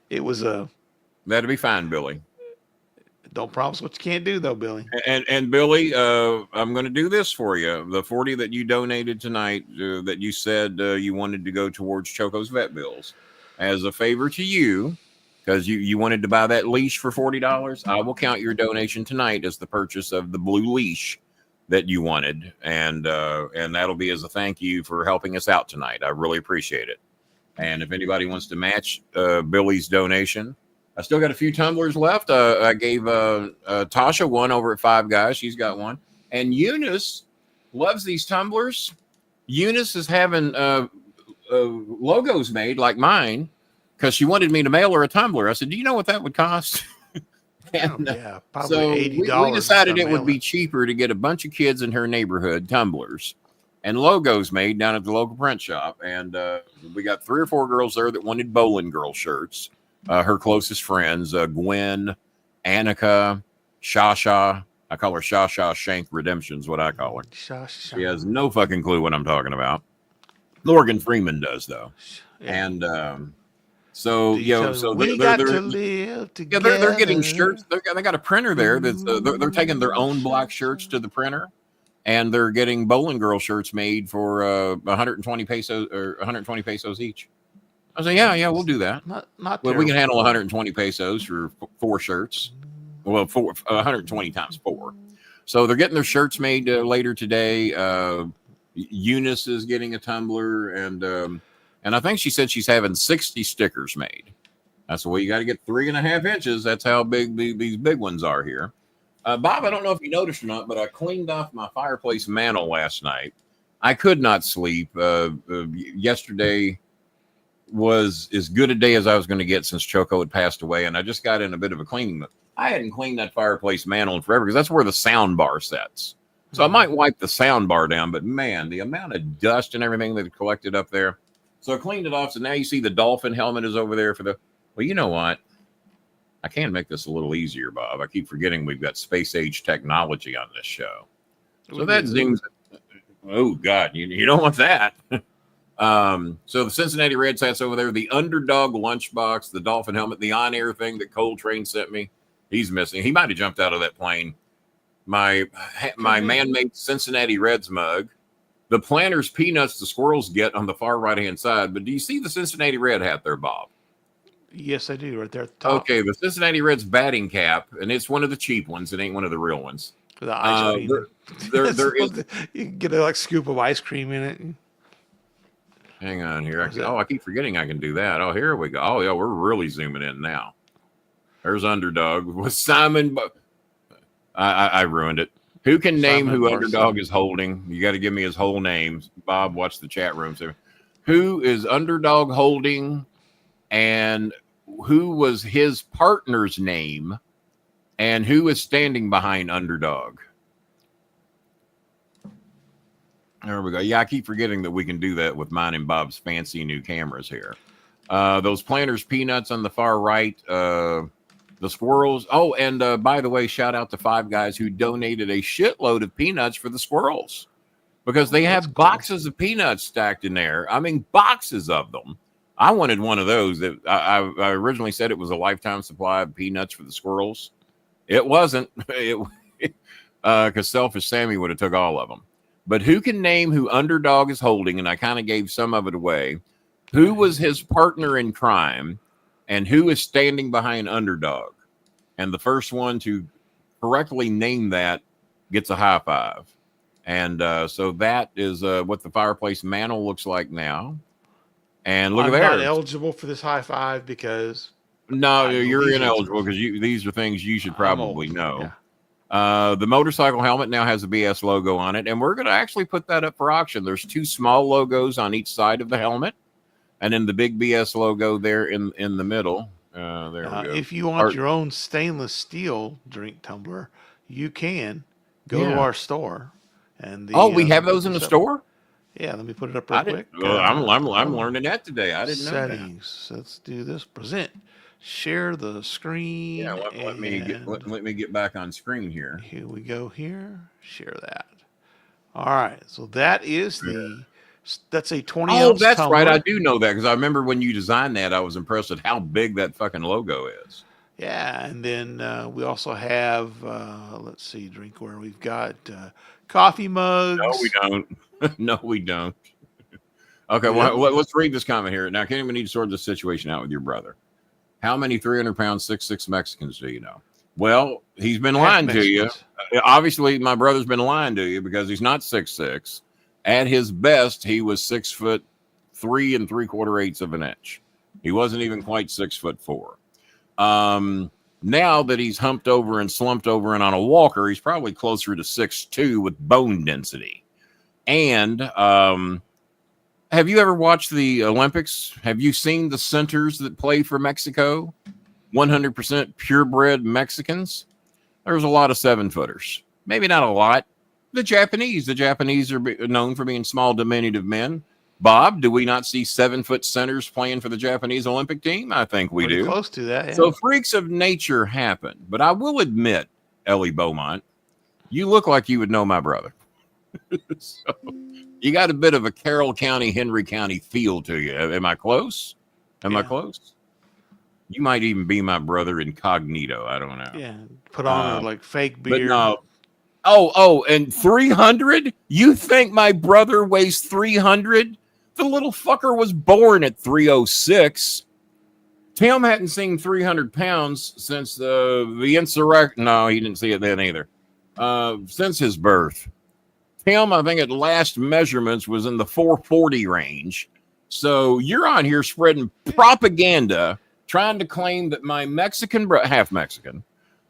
It was a That'd be fine, Billy. don't promise what you can't do, though, Billy. And Billy, I'm going to do this for you. The 40 that you donated tonight, that you said you wanted to go towards Choco's vet bills, as a favor to you, because you wanted to buy that leash for $40. I will count your donation tonight as the purchase of the blue leash that you wanted, and that'll be as a thank you for helping us out tonight. I really appreciate it. And if anybody wants to match Billy's donation, I still got a few tumblers left. I gave Tasha one over at Five Guys. She's got one. And Eunice loves these tumblers. Eunice is having logos made like mine because she wanted me to mail her a tumbler. I said, do you know what that would cost? And, Yeah, probably so $80. we decided it would be cheaper to get a bunch of kids in her neighborhood tumblers and logos made down at the local print shop. And we got 3 or 4 girls there that wanted Bolin girl shirts. Her closest friends, Gwen, Annika, Shasha. I call her Shasha Shank Redemption's what I call her. She has no fucking clue what I'm talking about. Morgan Freeman does, though. Yeah. And so We they're got to live together. yeah, they're getting shirts. They got a printer there that's they're taking their own black shirts to the printer, and they're getting Bolin girl shirts made for 120 pesos or 120 pesos each. I said, yeah, we'll do that. Not Well, we can handle 120 pesos for 4 shirts. Well, 120 times 4. So they're getting their shirts made later today. Eunice is getting a tumbler, and I think she said she's having 60 stickers made. That's the way you got to get 3.5 inches. That's how big these big ones are here. Bob, I don't know if you noticed or not, but I cleaned off my fireplace mantle last night. I could not sleep. Yesterday was as good a day as I was going to get since Choco had passed away, and I just got in a bit of a cleaning. I hadn't cleaned that fireplace mantle in forever because that's where the sound bar sets. So I might wipe the sound bar down, but man, the amount of dust and everything that collected up there. So I cleaned it off. So now you see the dolphin helmet is over there for the. Well, you know what? I can make this a little easier, Bob. I keep forgetting we've got space age technology on this show. So that zooms. Oh God, you don't want that. So the Cincinnati Reds hat's over there, the Underdog lunchbox, the dolphin helmet, the on-air thing that Coltrane sent me. He's missing. He might have jumped out of that plane. My man-made Cincinnati Reds mug, the Planters peanuts the squirrels get on the far right-hand side. But do you see the Cincinnati Red hat there, Bob? Yes, I do. Right there at the top. Okay, the Cincinnati Reds batting cap, and it's one of the cheap ones. It ain't one of the real ones. The ice cream. There is. You can get a scoop of ice cream in it. Hang on here. I keep forgetting I can do that. Oh, here we go. Oh, yeah, we're really zooming in now. There's Underdog with Simon. I ruined it. Who can name who Underdog is holding? You got to give me his whole name. Bob, watch the chat room. So, who is Underdog holding, and who was his partner's name, and who is standing behind Underdog? There we go. Yeah, I keep forgetting that we can do that with mine and Bob's fancy new cameras here. Those Planters peanuts on the far right, the squirrels. Oh, and by the way, shout out to Five Guys who donated a shitload of peanuts for the squirrels because they have boxes of peanuts stacked in there. I mean, boxes of them. I wanted one of those. That I originally said it was a lifetime supply of peanuts for the squirrels. It wasn't. Because Selfish Sammy would have took all of them. But who can name who Underdog is holding? And I kind of gave some of it away. Who was his partner in crime? And who is standing behind Underdog? And the first one to correctly name that gets a high five. And so that is what the fireplace mantle looks like now. And look at there. I'm not eligible for this high five because... No, you're ineligible because these are things you should probably know. Yeah. The motorcycle helmet now has a BS logo on it, and we're going to actually put that up for auction. There's 2 small logos on each side of the helmet, and then the big BS logo there in the middle. There we go. If you want your own stainless steel drink tumbler, you can go to our store. And we have those in the store? Yeah, let me put it up real quick. I'm learning that today. I didn't know that. Settings. Let's do this. Present. Share the screen. Yeah, let me get back on screen here. Here we go. Here, share that. All right. So that is that's a 20 ounce. Oh, that's tumbler. right. I do know that because I remember when you designed that, I was impressed at how big that fucking logo is. Yeah, and then we also have let's see, drinkware. We've got coffee mugs. No, we don't. No, we don't. Okay, well, let's read this comment here. Now, Kenny, we need to sort this situation out with your brother. How many 300-pound 6'6" Mexicans do you know? Well, he's been lying to you. Obviously, my brother's been lying to you because he's not 6'6". At his best, he was 6'3" 3/4 of an inch. He wasn't even quite 6'4". Now that he's humped over and slumped over and on a walker, he's probably closer to 6'2" with bone density. And have you ever watched the Olympics? Have you seen the centers that play for Mexico? 100% purebred Mexicans. There's a lot of 7-footers. Maybe not a lot. The Japanese are known for being small, diminutive men. Bob, do we not see 7-foot centers playing for the Japanese Olympic team? I think we do. Close to that. Yeah. So freaks of nature happen. But I will admit, Ellie Beaumont, you look like you would know my brother. So you got a bit of a Carroll County, Henry County feel to you. Am I close? Am I close? You might even be my brother incognito. I don't know. Yeah. Put on like fake beard. But no. Oh, and 300? You think my brother weighs 300? The little fucker was born at 306. Tim hadn't seen 300 pounds since the insurrection. No, he didn't see it then either. Since his birth. Tim, I think at last measurements was in the 440 range. So you're on here spreading propaganda, trying to claim that my Mexican half Mexican,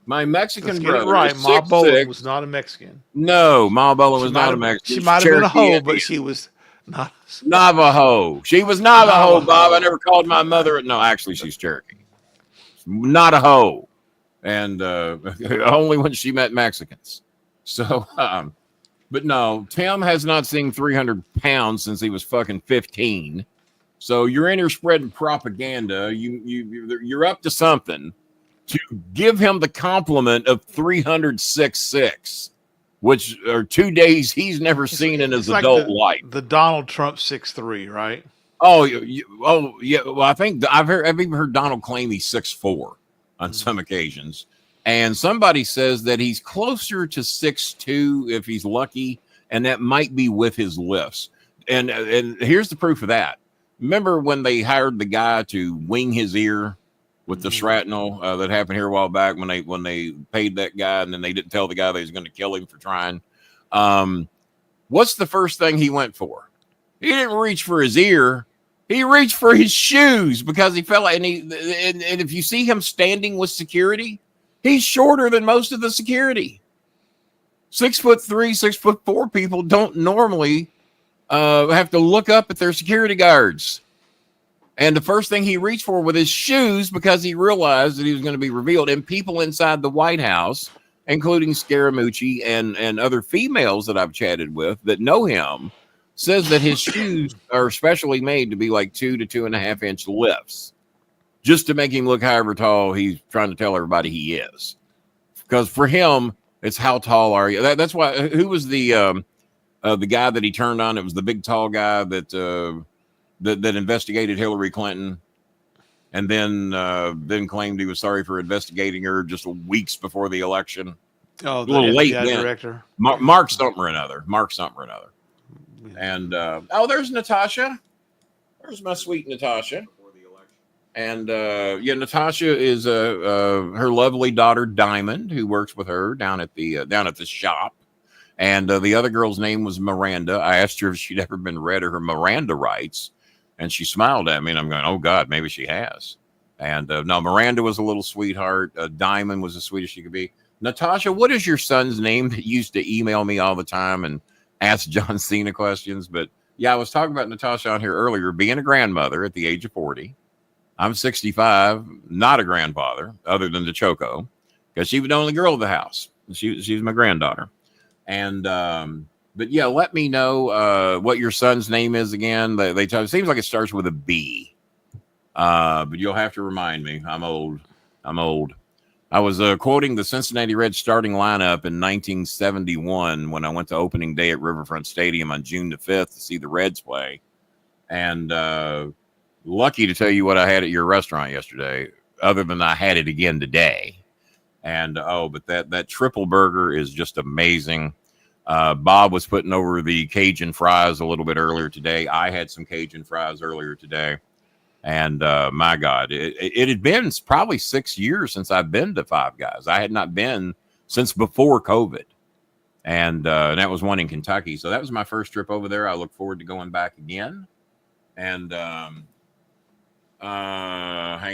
my Mexican brother, right? Ma Bolin was not a Mexican. No, Ma Bolin was not a Mexican. She might have been a hoe, but she was not Navajo. She was Navajo, Bob. I never called my mother. No, actually, she's Cherokee. Not a hoe, and only when she met Mexicans. So. But no, Tim has not seen 300 pounds since he was fucking 15. So you're in here spreading propaganda. You're up to something to give him the compliment of 306.6, which are 2 days he's never seen in his adult life. The Donald Trump 6'3", right? Oh yeah. Well, I think I've even heard Donald claim he's 6'4" on some occasions. And somebody says that he's closer to 6'2" if he's lucky, and that might be with his lifts. And here's the proof of that. Remember when they hired the guy to wing his ear with the shrapnel that happened here a while back when they paid that guy, and then they didn't tell the guy they was going to kill him for trying. What's the first thing he went for? He didn't reach for his ear. He reached for his shoes because he felt like, and if you see him standing with security, he's shorter than most of the security. 6'3", 6'4" people don't normally have to look up at their security guards. And the first thing he reached for with his shoes because he realized that he was going to be revealed. And people inside the White House, including Scaramucci and other females that I've chatted with that know him, says that his shoes are specially made to be like 2 to 2.5 inch lifts. Just to make him look however tall he's trying to tell everybody he is. Because for him, it's how tall are you? That's why. Who was the guy that he turned on? It was the big tall guy that investigated Hillary Clinton, and then claimed he was sorry for investigating her just weeks before the election. Oh, the a little late director. Mark something or another. And there's Natasha. There's my sweet Natasha. And Natasha is her lovely daughter Diamond, who works with her down at the shop. And the other girl's name was Miranda. I asked her if she'd ever been read her Miranda rights, and she smiled at me. And I'm going, oh God, maybe she has. And no, Miranda was a little sweetheart. Diamond was as sweet as she could be. Natasha, what is your son's name that used to email me all the time and ask John Cena questions? But yeah, I was talking about Natasha on here earlier, being a grandmother at the age of 40. I'm 65, not a grandfather, other than the Choco, because she was the only girl of the house. She's my granddaughter. And but yeah, let me know what your son's name is again. They tell, it seems like it starts with a B. But you'll have to remind me. I'm old. I was quoting the Cincinnati Reds starting lineup in 1971 when I went to opening day at Riverfront Stadium on June the 5th to see the Reds play. And lucky to tell you what I had at your restaurant yesterday, other than I had it again today. And but that triple burger is just amazing. Bob was putting over the Cajun fries a little bit earlier today. I had some Cajun fries earlier today. And my God, it had been probably 6 years since I've been to Five Guys. I had not been since before COVID. And that was one in Kentucky. So that was my first trip over there. I look forward to going back again. And hang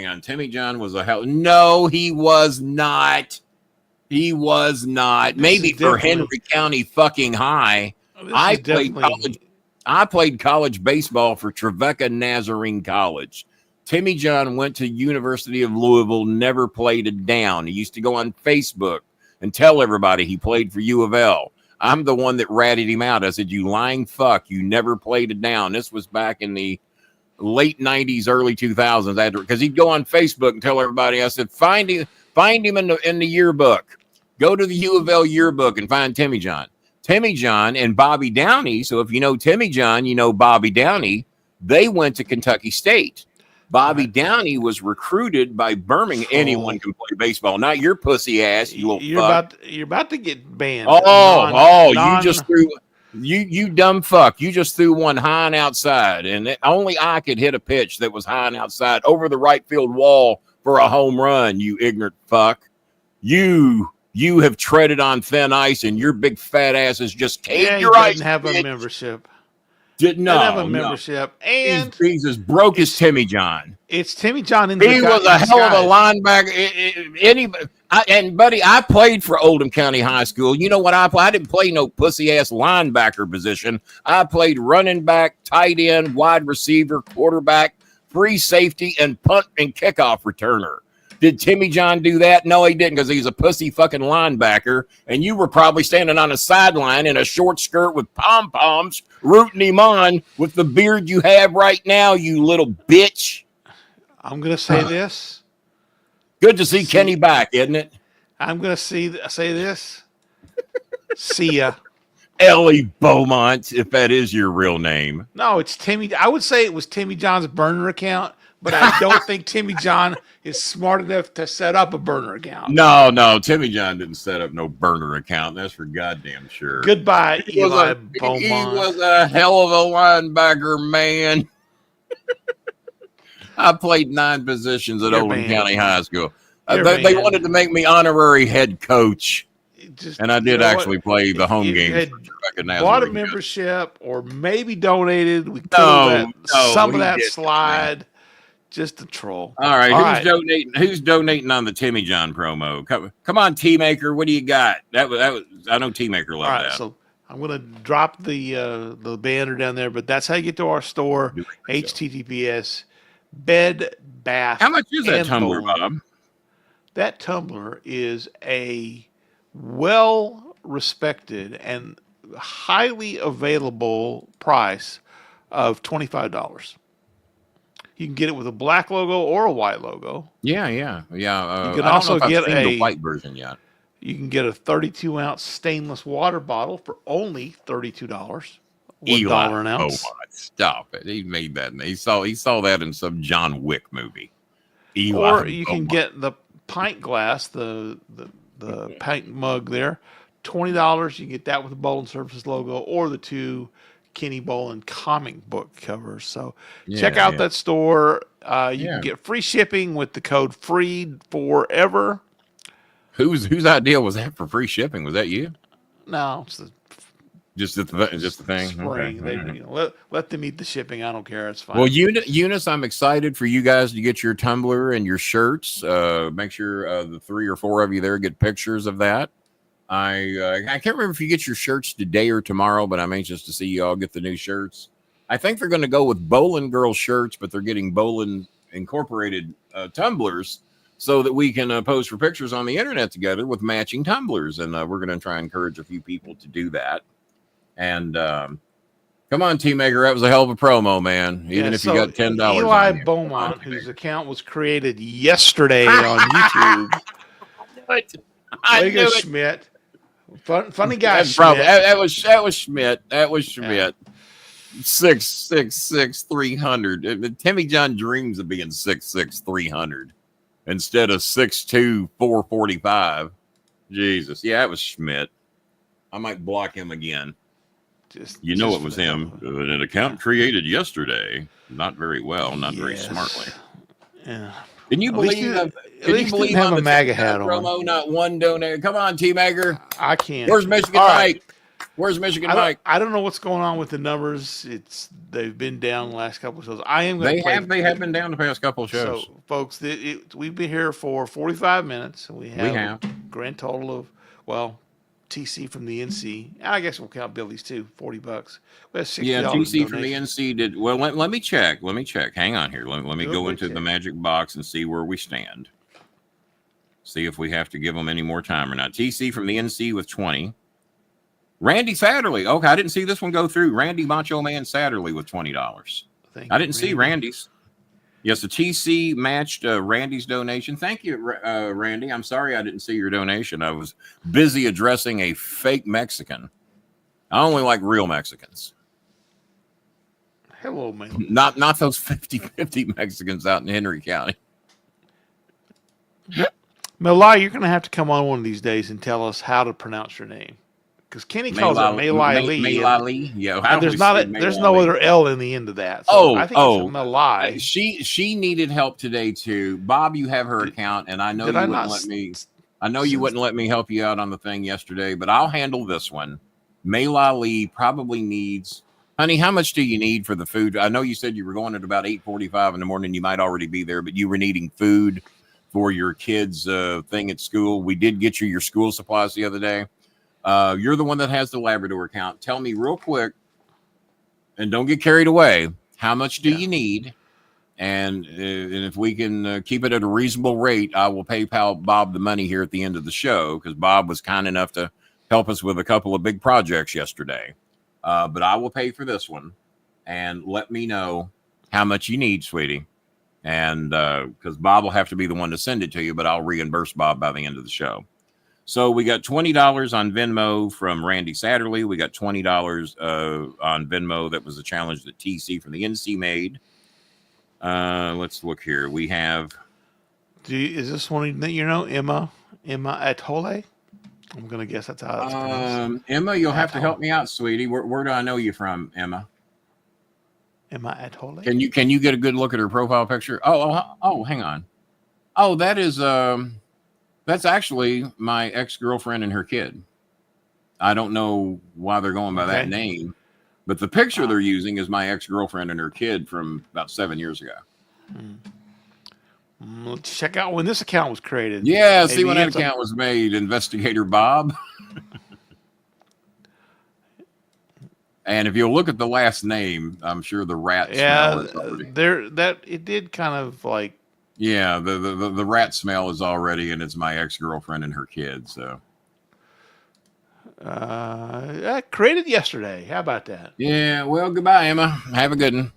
on. Timmy John was a hell. No, he was not. He was not. Maybe for Henry County fucking high. I played college baseball for Trevecca Nazarene College. Timmy John went to University of Louisville, never played it down. He used to go on Facebook and tell everybody he played for U of L. I'm the one that ratted him out. I said, you lying fuck, you never played it down. This was back in the late 90s, early 2000s. Because he'd go on Facebook and tell everybody, I said, find him in the yearbook. Go to the U of L yearbook and find Timmy John. Timmy John and Bobby Downey. So if you know Timmy John, you know Bobby Downey. They went to Kentucky State. Bobby Downey was recruited by Birmingham. Anyone can play baseball, not your pussy ass. You're about to get banned. You just threw you dumb fuck. You just threw one high and outside, and only I could hit a pitch that was high and outside over the right field wall for a home run. You ignorant fuck. You have treaded on thin ice, and your big fat ass has just caved your ice. Didn't have a membership. Didn't have a membership, and Jesus broke his Timmy John. It's Timmy John in He was a hell of a linebacker. Buddy, I played for Oldham County High School. You know what I played? I didn't play no pussy ass linebacker position. I played running back, tight end, wide receiver, quarterback, free safety, and punt and kickoff returner. Did Timmy John do that? No, he didn't, because he's a pussy fucking linebacker, and you were probably standing on a sideline in a short skirt with pom-poms, rooting him on with the beard you have right now, you little bitch. I'm going to say this. Good to see Kenny back, isn't it? I'm going to say this. See ya. Ellie Beaumont, if that is your real name. No, it's Timmy. I would say it was Timmy John's burner account, but I don't think Timmy John is smart enough to set up a burner account. No, Timmy John didn't set up no burner account. That's for goddamn sure. Goodbye, Eli Beaumont. He was a hell of a linebacker, man. I played 9 positions at Oldham County High School. They wanted to make me honorary head coach. And I did actually play the home games. Bought a membership or maybe donated. We could have let some of that slide. Just a troll. All right, donating? Who's donating on the Timmy John promo? Come on, T Maker. What do you got? That was. I know T Maker loved that. So I'm gonna drop the banner down there, but that's how you get to our store. HTTPS Bed Bath. How much is that tumbler, Bob? That tumbler is a well-respected and highly available price of $25. You can get it with a black logo or a white logo. Yeah. You can also get the white version yet. You can get a 32-ounce stainless water bottle for only $32. $1 an ounce. Oh, stop it! He made that. He saw that in some John Wick movie. Or you can get the pint glass, the pint mug there, $20. You can get that with the Bolin Services logo or the 2 Kenny Bolin comic book covers. So check out that store. You can get free shipping with the code FREEDFOREVER. Whose idea was that for free shipping? Was that you? No, it's just the thing. Spring. Okay. Let them eat the shipping. I don't care. It's fine. Well, Eunice, I'm excited for you guys to get your tumbler and your shirts. Make sure the 3 or 4 of you there get pictures of that. I can't remember if you get your shirts today or tomorrow, but I'm anxious to see you all get the new shirts. I think they're going to go with Bolin Girl shirts, but they're getting Bolin Incorporated tumblers. so that we can pose for pictures on the internet together with matching tumblers. And we're going to try and encourage a few people to do that. And come on, Team Maker, that was a hell of a promo, man. Even if you got $10. Eli Beaumont, whose account was created yesterday on YouTube. I Way to knew go, it. Schmidt. Funny guy, That's Schmidt. probably that was Schmidt. That was Schmidt. 6'6", 300. Timmy John dreams of being 6'6", 300 instead of 6'2", 445. Jesus, yeah, it was Schmidt. I might block him again. It was him. An account created yesterday. Not very well, not very smartly. Yeah. Can you believe? At least didn't have a MAGA hat on. Promo, not one donor. Come on, T-Maker. I can't. Where's Michigan Mike? Where's Michigan Mike? I don't know what's going on with the numbers. They've been down the last couple of shows. I am going to They have been down the past couple of shows. So, folks, we've been here for 45 minutes. We have a grand total of, TC from the NC. I guess we'll count Billy's too. $40. We have $60. Yeah, TC from the NC did well. Let me check. Hang on here. Let me go into the magic box and see where we stand. See if we have to give them any more time or not. TC from the NC with 20. Randy Satterley. Okay, I didn't see this one go through. Randy Macho Man Satterley with $20. I didn't see Randy's. Yes, the TC matched Randy's donation. Thank you, Randy. I'm sorry I didn't see your donation. I was busy addressing a fake Mexican. I only like real Mexicans. Hello, man. Not those 50-50 Mexicans out in Henry County. Malai, you're going to have to come on one of these days and tell us how to pronounce your name. Because Kenny calls it Malai Lee. Malai Lee. Yeah. And there's no other L in the end of that. So I think it's Malai. She needed help today too. Bob, you have her account, and I know you wouldn't let me. I know you wouldn't let me help you out on the thing yesterday, but I'll handle this one. Malai Lee probably needs. Honey, how much do you need for the food? I know you said you were going at about 8:45 in the morning. You might already be there, but you were needing food for your kids' thing at school. We did get you your school supplies the other day. You're the one that has the Labrador account. Tell me real quick, and don't get carried away. How much do you need? And if we can keep it at a reasonable rate, I will PayPal Bob the money here at the end of the show, because Bob was kind enough to help us with a couple of big projects yesterday. But I will pay for this one, and let me know how much you need, sweetie. And because Bob will have to be the one to send it to you, but I'll reimburse Bob by the end of the show. So we got $20 on Venmo from Randy Satterley. We got $20 on Venmo. That was a challenge that TC from the NC made. Let's look here. We have. Is this one that you know? Emma Atole? I'm going to guess that's how it's pronounced. Emma, you'll have to help me out, sweetie. Where do I know you from, Emma? Emma Atole? Can you get a good look at her profile picture? Oh, hang on. Oh, that is that's actually my ex-girlfriend and her kid. I don't know why they're going by that name, but the picture they're using is my ex-girlfriend and her kid from about 7 years ago. Let's check out when this account was created. Yeah, see when that account was made, Investigator Bob. And if you'll look at the last name, I'm sure the rat smell is already. It did kind of like. Yeah, the rat smell is already, and it's my ex-girlfriend and her kid. So, created yesterday. How about that? Yeah. Well, goodbye, Emma. Have a good one.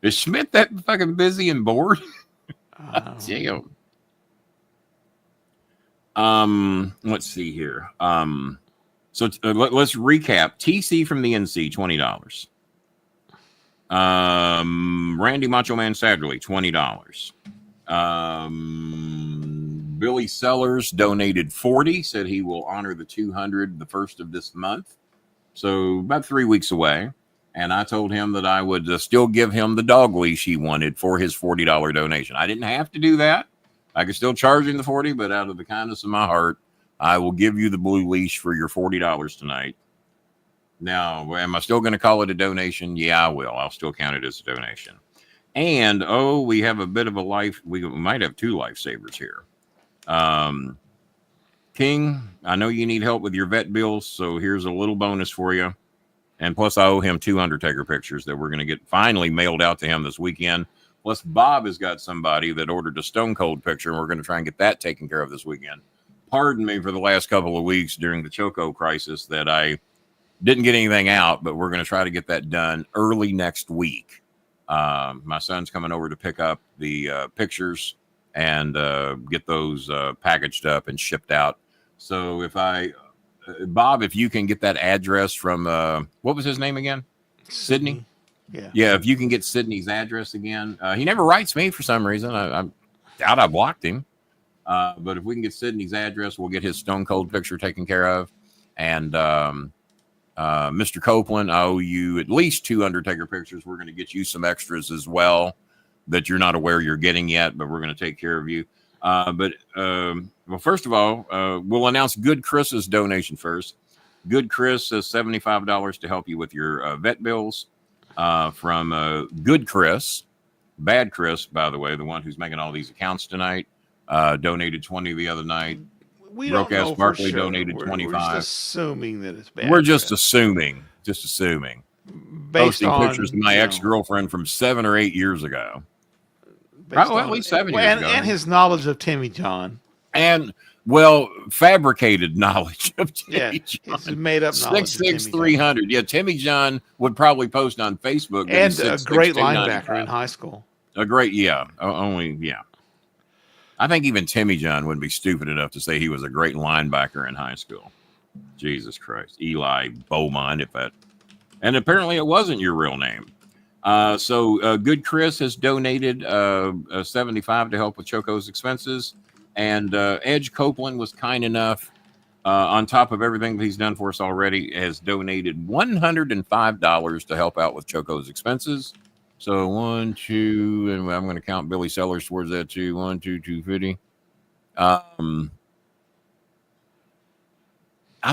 Is Schmidt that fucking busy and bored? Damn. Let's see here. So let's recap. TC from the NC, $20. Randy Macho Man Satterley, $20. Billy Sellers donated $40, said he will honor the 200 the first of this month. So about 3 weeks away. And I told him that I would still give him the dog leash he wanted for his $40 donation. I didn't have to do that. I could still charge him the 40, but out of the kindness of my heart, I will give you the blue leash for your $40 tonight. Now, am I still going to call it a donation? Yeah, I will. I'll still count it as a donation. And, we have a bit of a life. We might have two lifesavers here. King, I know you need help with your vet bills, so here's a little bonus for you. And plus, I owe him 2 Undertaker pictures that we're going to get finally mailed out to him this weekend. Plus, Bob has got somebody that ordered a Stone Cold picture, and we're going to try and get that taken care of this weekend. Pardon me for the last couple of weeks during the Choco crisis that I didn't get anything out, but we're going to try to get that done early next week. My son's coming over to pick up the pictures and get those packaged up and shipped out. So if Bob, if you can get that address from, what was his name again? Sydney? Yeah, if you can get Sydney's address again. He never writes me for some reason. I doubt I blocked him. But if we can get Sydney's address, we'll get his Stone Cold picture taken care of. And Mr. Copeland, I owe you at least 2 Undertaker pictures. We're going to get you some extras as well that you're not aware you're getting yet, but we're going to take care of you. Well, first of all, we'll announce Good Chris's donation first. Good Chris says $75 to help you with your vet bills from Good Chris. Bad Chris, by the way, the one who's making all these accounts tonight, donated 20 the other night. We don't know for Barkley sure. donated 25. We're just assuming that it's bad. We're just assuming. Based Posting on pictures of my ex-girlfriend from 7 or 8 years ago. Probably at least 7 years ago. And his knowledge of Timmy John. And, well, fabricated knowledge of Timmy John. It's made up knowledge. 6'6", Yeah, Timmy John would probably post on Facebook. And a great linebacker in high school. A great, I think even Timmy John wouldn't be stupid enough to say he was a great linebacker in high school. Jesus Christ. Eli Beaumont, and apparently it wasn't your real name. So Good Chris has donated $75 to help with Choco's expenses. And Edge Copeland was kind enough, on top of everything that he's done for us already, has donated $105 to help out with Choco's expenses. So 1, 2, and I'm going to count Billy Sellers towards that too. 1, 2, 250. I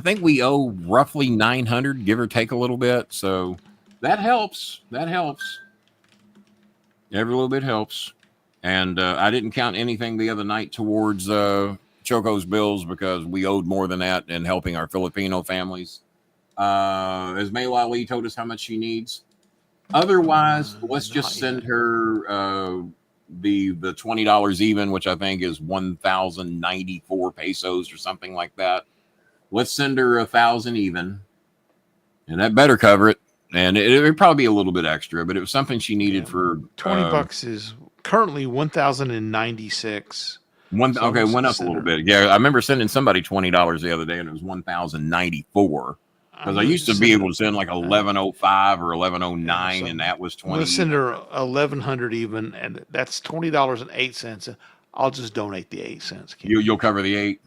think we owe roughly 900, give or take a little bit. So that helps. Every little bit helps. And I didn't count anything the other night towards Choco's bills because we owed more than that in helping our Filipino families. As May Ali told us how much she needs. Otherwise, let's just send her the $20 even, which I think is 1,094 pesos or something like that. Let's send her 1,000 even, and that better cover it. And it would probably be a little bit extra, but it was something she needed for $20 is currently 1,096. Went up a little bit. Yeah, I remember sending somebody $20 the other day, and it was 1,094. Because I used to be able to send like 1105 or 1109, and that was 20. I'm going to send her 1,100 even, and that's $20.08. I'll just donate the 8 cents. You'll cover the 8.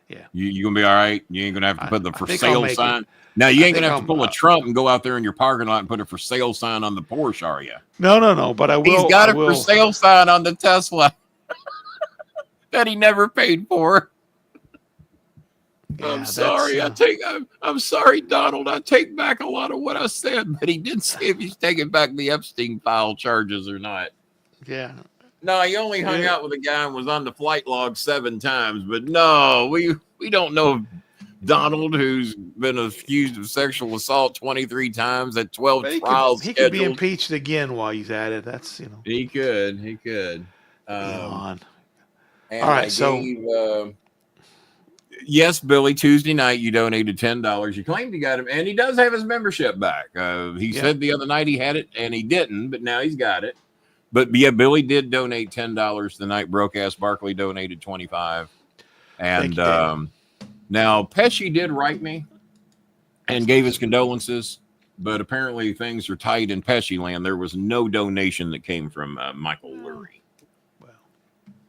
Yeah. You gonna be all right. You ain't gonna have to put the for sale sign. Now you ain't gonna have to pull a Trump and go out there in your parking lot and put a for sale sign on the Porsche, are you? No. But I will. He's got a for sale sign on the Tesla that he never paid for. Yeah, I'm sorry. I'm sorry, Donald. I take back a lot of what I said, but he did say if he's taking back the Epstein file charges or not. Yeah. No, he only hung out with a guy and was on the flight log 7 times. But no, we don't know Donald, who's been accused of sexual assault 23 times at 12 trials. He could be impeached again while he's at it. That's He could. All right, yes, Billy, Tuesday night you donated $10. You claimed you got him, and he does have his membership back. He said the other night he had it, and he didn't, but now he's got it. But yeah, Billy did donate $10 the night. Broke-ass Barkley donated $25. And now Pesci did write me and gave his condolences, but apparently things are tight in Pesci land. There was no donation that came from Michael Lurie.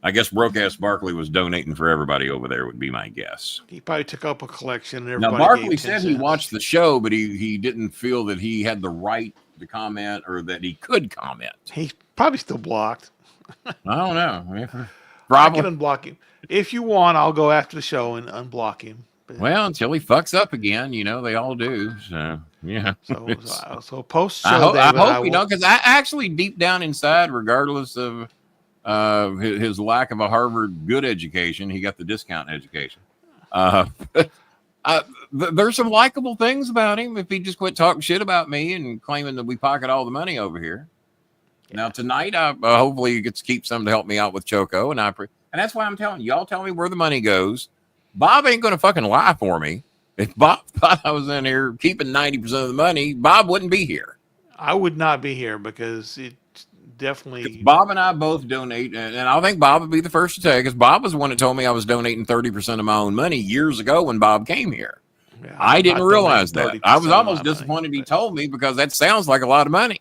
I guess Broke-ass Barkley was donating for everybody over there, would be my guess. He probably took up a collection. And now, Barkley said he watched the show, but he didn't feel that he had the right to comment or that he could comment. He's probably still blocked. I don't know. I can unblock him. If you want, I'll go after the show and unblock him. Well, until he fucks up again, they all do. So, yeah. So post-show, I hope you know, because I actually, deep down inside, regardless of his lack of a Harvard good education, he got the discount education. There's some likable things about him if he just quit talking shit about me and claiming that we pocket all the money over here. Now tonight, I hopefully you get to keep some to help me out with Choco, and that's why I'm telling y'all. Tell me where the money goes. Bob ain't gonna fucking lie for me. If Bob thought I was in here keeping 90% of the money, Bob wouldn't be here. I would not be here because it definitely. Bob and I both donate, and I think Bob would be the first to tell you, because Bob was the one that told me I was donating 30% of my own money years ago when Bob came here. Yeah, I didn't realize that. I was almost money, disappointed he told me, because that sounds like a lot of money.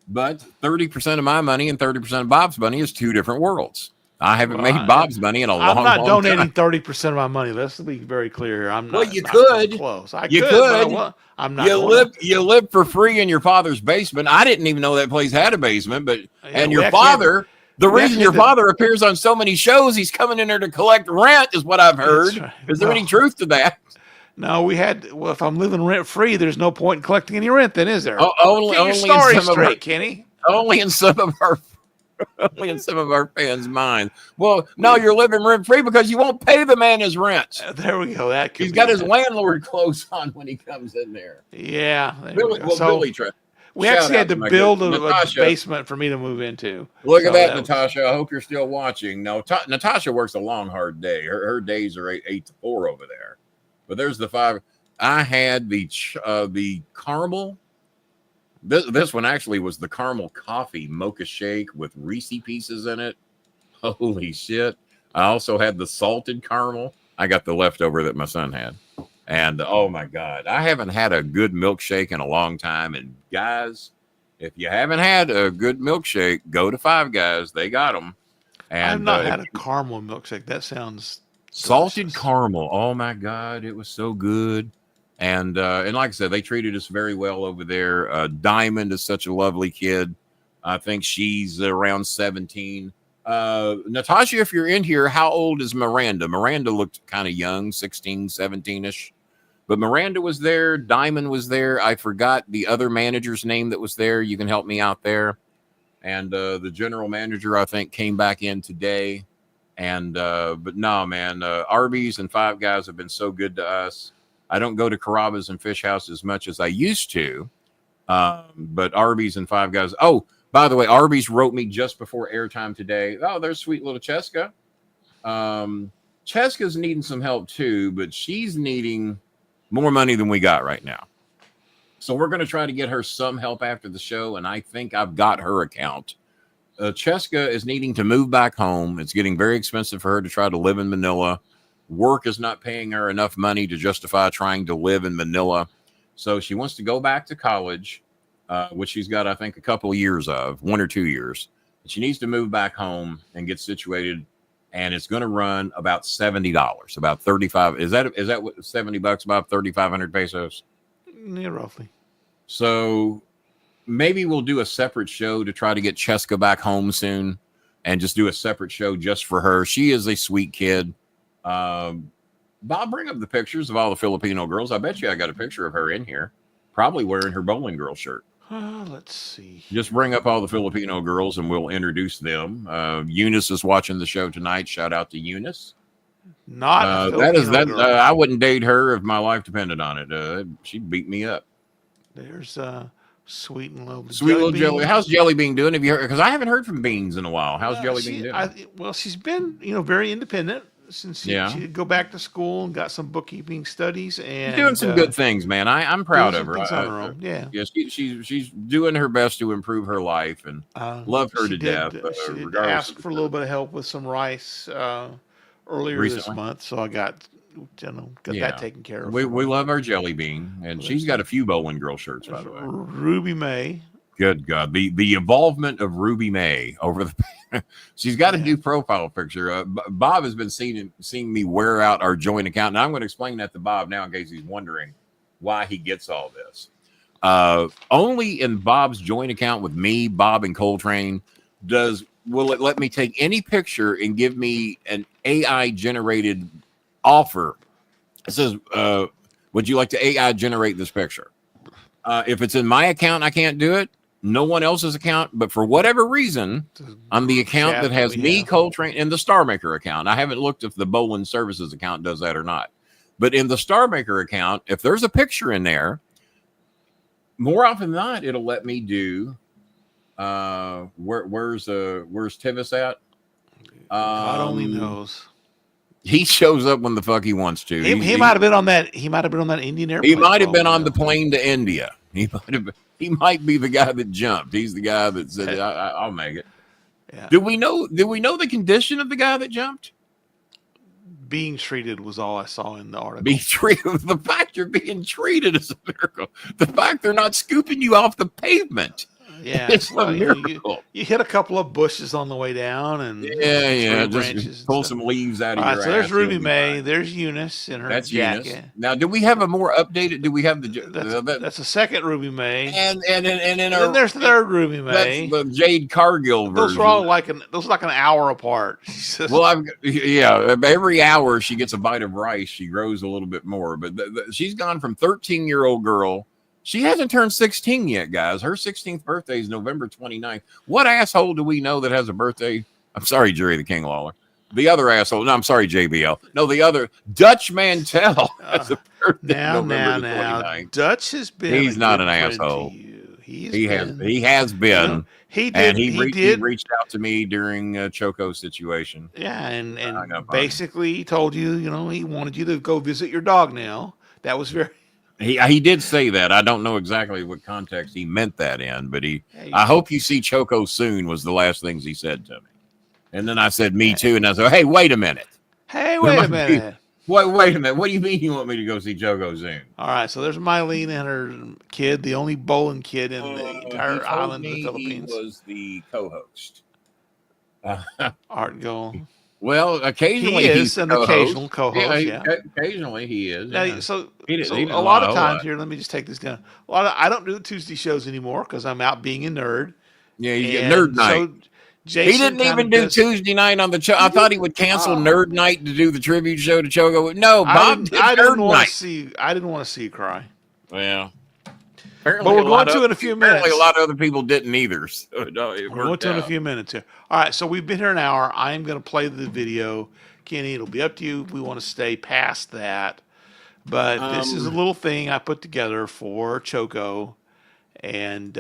But 30% of my money and 30% of Bob's money is two different worlds. I haven't made Bob's money in a long time. I'm not donating 30% of my money. Let's be very clear here. I'm not. Well, you could. Close. You could. But I'm not. You live for free in your father's basement. I didn't even know that place had a basement. But and your father, the reason your father appears on so many shows, he's coming in there to collect rent, is what I've heard. Right. Is there any truth to that? No, well, if I'm living rent free, there's no point in collecting any rent, then, is there? Only your story straight, Kenny. Only in some of our fans' minds. Well, no, you're living rent free because you won't pay the man his rent. There we go. He's got his landlord clothes on when he comes in there. Yeah. Billy we actually had to build a basement for me to move into. Look at that, Natasha. I hope you're still watching. No, Natasha works a long, hard day. Her days are 8 to 4 over there. But there's the 5. I had the caramel. This one actually was the caramel coffee mocha shake with Reese pieces in it. Holy shit. I also had the salted caramel. I got the leftover that my son had. And oh my God, I haven't had a good milkshake in a long time. And guys, if you haven't had a good milkshake, go to Five Guys. They got them. And I've not had a caramel milkshake. That sounds salted delicious. Caramel. Oh my God, it was so good. And like I said, they treated us very well over there. Diamond is such a lovely kid. I think she's around 17. Natasha, if you're in here, how old is Miranda? Miranda looked kind of young, 16, 17-ish. But Miranda was there. Diamond was there. I forgot the other manager's name that was there. You can help me out there. And the general manager, I think, came back in today. And but no, man, Arby's and Five Guys have been so good to us. I don't go to Carrabba's and Fish House as much as I used to, but Arby's and Five Guys. Oh, by the way, Arby's wrote me just before airtime today. Oh, there's sweet little Cheska. Cheska's needing some help too, but she's needing more money than we got right now. So we're going to try to get her some help after the show, and I think I've got her account. Cheska is needing to move back home. It's getting very expensive for her to try to live in Manila. Work is not paying her enough money to justify trying to live in Manila. So she wants to go back to college, which she's got, I think, a couple of years of, 1 or 2 years. She needs to move back home and get situated. And it's going to run about $70, about 35. Is that what $70, about 3,500 pesos? Yeah, roughly. So maybe we'll do a separate show to try to get Cheska back home soon and just do a separate show just for her. She is a sweet kid. Bob, bring up the pictures of all the Filipino girls. I bet you I got a picture of her in here, probably wearing her bowling girl shirt. Let's see. Just bring up all the Filipino girls and we'll introduce them. Eunice is watching the show tonight. Shout out to Eunice. I wouldn't date her if my life depended on it. She'd beat me up. There's sweet and lovely. Sweet little Jelly. How's Jelly Bean doing? Have you heard? Because I haven't heard from Beans in a while. How's Jelly Bean doing? Well, she's been, very independent since she did go back to school and got some bookkeeping studies and she's doing some good things, man. I'm proud of her. Yeah, she's doing her best to improve her life and love her to death. She did ask for a little bit of help with some rice earlier recently this month, so I got that taken care of. We love our Jelly Bean, and she's got a few Bolin Girl shirts, by the way. Ruby May. Good God, the involvement of Ruby May over the she's got a new profile picture. Bob has been seeing me wear out our joint account, and I'm going to explain that to Bob now in case he's wondering why he gets all this. Only in Bob's joint account with me, Bob, and Coltrane will it let me take any picture and give me an AI generated offer. It says, would you like to AI generate this picture? If it's in my account, I can't do it. No one else's account, but for whatever reason, on the account that has me, Coltrane, and the Star Maker account, I haven't looked if the Bolin Services account does that or not. But in the Star Maker account, if there's a picture in there, more often than not, it'll let me do Where's Tivis at? God only knows. He shows up when the fuck he wants to. He might have been on that. He might have been on that Indian airplane. He might have been on the plane to India. He might be the guy that jumped. He's the guy that said, "I'll make it." Yeah. Did we know the condition of the guy that jumped? Being treated was all I saw in the article. Being treated. The fact you're being treated is a miracle. The fact they're not scooping you off the pavement. Yeah, it's a miracle. You hit a couple of bushes on the way down, and just pull some leaves out of your ass. So there's Ruby May. There's Eunice in her jacket. Eunice. Now, do we have a more updated? Do we have that's the second Ruby May, and then there's the third Ruby May. That's the Jade Cargill version. Those are all like an hour apart. Well, every hour she gets a bite of rice, she grows a little bit more. But she's gone from 13-year-old girl. She hasn't turned 16 yet, guys. Her 16th birthday is November 29th. What asshole do we know that has a birthday? I'm sorry, Jerry the King Lawler. The other asshole. No, I'm sorry, JBL. No, the other Dutch Mantel has a birthday November 29th. Dutch has been. He's not an asshole. He has been. You know, he did. And he reached out to me during Choco's situation. Yeah, and basically he told you, he wanted you to go visit your dog now. That was very. He did say that. I don't know exactly what context he meant that in, but I hope you see Choco soon was the last things he said to me. And then I said, me too. And I said, hey, wait a minute. Wait a minute. Wait a minute. What do you mean you want me to go see Choco soon? All right. So there's Mylene and her kid, the only Bolin kid in the entire island of the Philippines. He was the co-host. Art Goal. Well, occasionally he's an occasional co-host. Yeah, occasionally he is. Now, yeah. So a lot of times here, let me just take this down. I don't do the Tuesday shows anymore because I'm out being a nerd. Yeah, you get nerd night. So he didn't even do Tuesday night on the show. I thought he would cancel Nerd Night to do the tribute show to Choco. No, Bob did Nerd Night. I didn't want to see you cry. Well, but we're going to in a few minutes. Apparently, a lot of other people didn't either. So we're going to in a few minutes here. All right, so we've been here an hour. I am going to play the video. Kenny, it'll be up to you if we want to stay past that. But this is a little thing I put together for Choco. And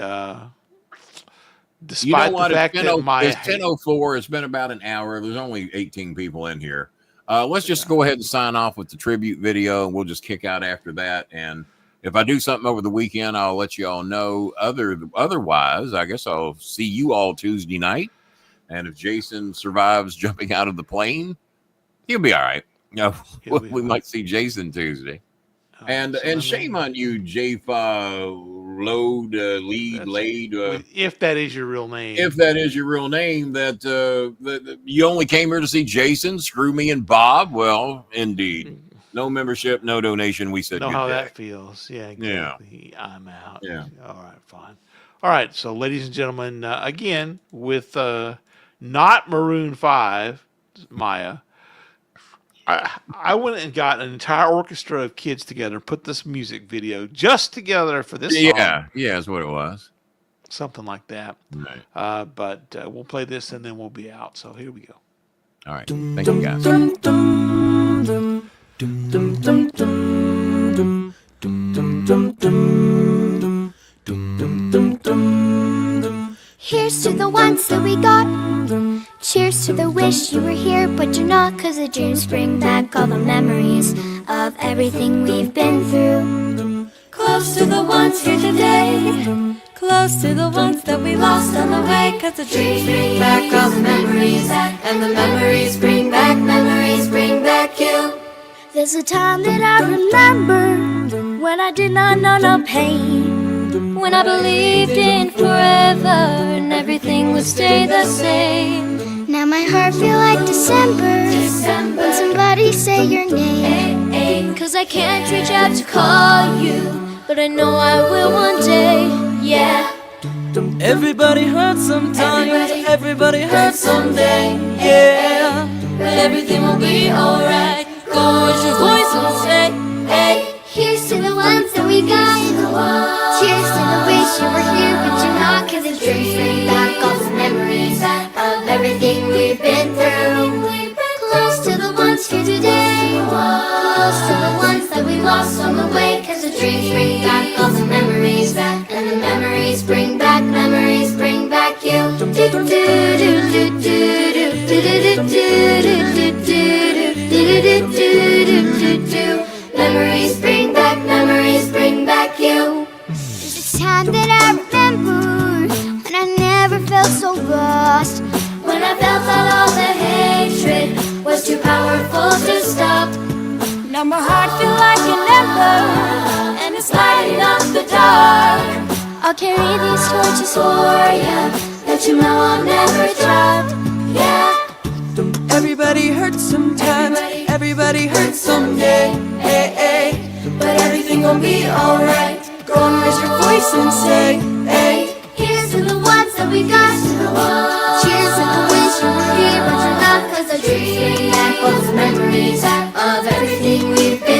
despite the fact that it's 10:04, it's been about an hour. There's only 18 people in here. Let's just go ahead and sign off with the tribute video, and we'll just kick out after that. And if I do something over the weekend, I'll let you all know. Otherwise, I guess I'll see you all Tuesday night. And if Jason survives jumping out of the plane, he'll be all right. We might see Jason Tuesday. And shame on you, Laid. If that is your real name. If that is your real name, that you only came here to see Jason, screw me and Bob. Well, indeed. No membership, no donation. We said know good how day. that feels. Yeah, exactly. Yeah. I'm out. Yeah. All right, fine. All right, so ladies and gentlemen, again, with not Maroon 5, Maya, I went and got an entire orchestra of kids together and put this music video just together for this song. Yeah, that's what it was. Something like that. Right. But we'll play this and then we'll be out. So here we go. All right. Thank you, guys. Here's to the ones that we got. Cheers to the wish you were here, but you're not. 'Cause the dreams bring back all the memories of everything we've been through. Close to the ones here today, close to the ones that we lost on the way. 'Cause the dreams bring back all the memories, and the memories bring back you. There's a time that I remember when I did not know no pain, when I believed in forever and everything would stay the same. Now my heart feel like December when somebody say your name. 'Cause I can't reach out to call you, but I know I will one day, yeah. Everybody hurts sometimes, everybody hurts someday, yeah. But everything will be alright. Go as your voice will say, hey. Here's to the ones that we got. Cheers to the wish you were here, but you're not. 'Cause the dreams bring back all the memories of everything we've been through. Close to the ones here today, close to the ones that we lost on the way. 'Cause the dreams bring back all the memories, and the memories bring back powerful to stop. Now my heart feels like an ember, and it's lighting up the dark. I'll carry these torches for ya, let you know I'll never drop. Yeah. Everybody hurts sometimes, everybody hurts someday. Hey, hey. But everything gon' be alright. Go and raise your voice and say, hey. Here's to the ones that we got. Cheers to the wish you were here, but you're not. 'Cause our dreams bring back all the memories of everything we've been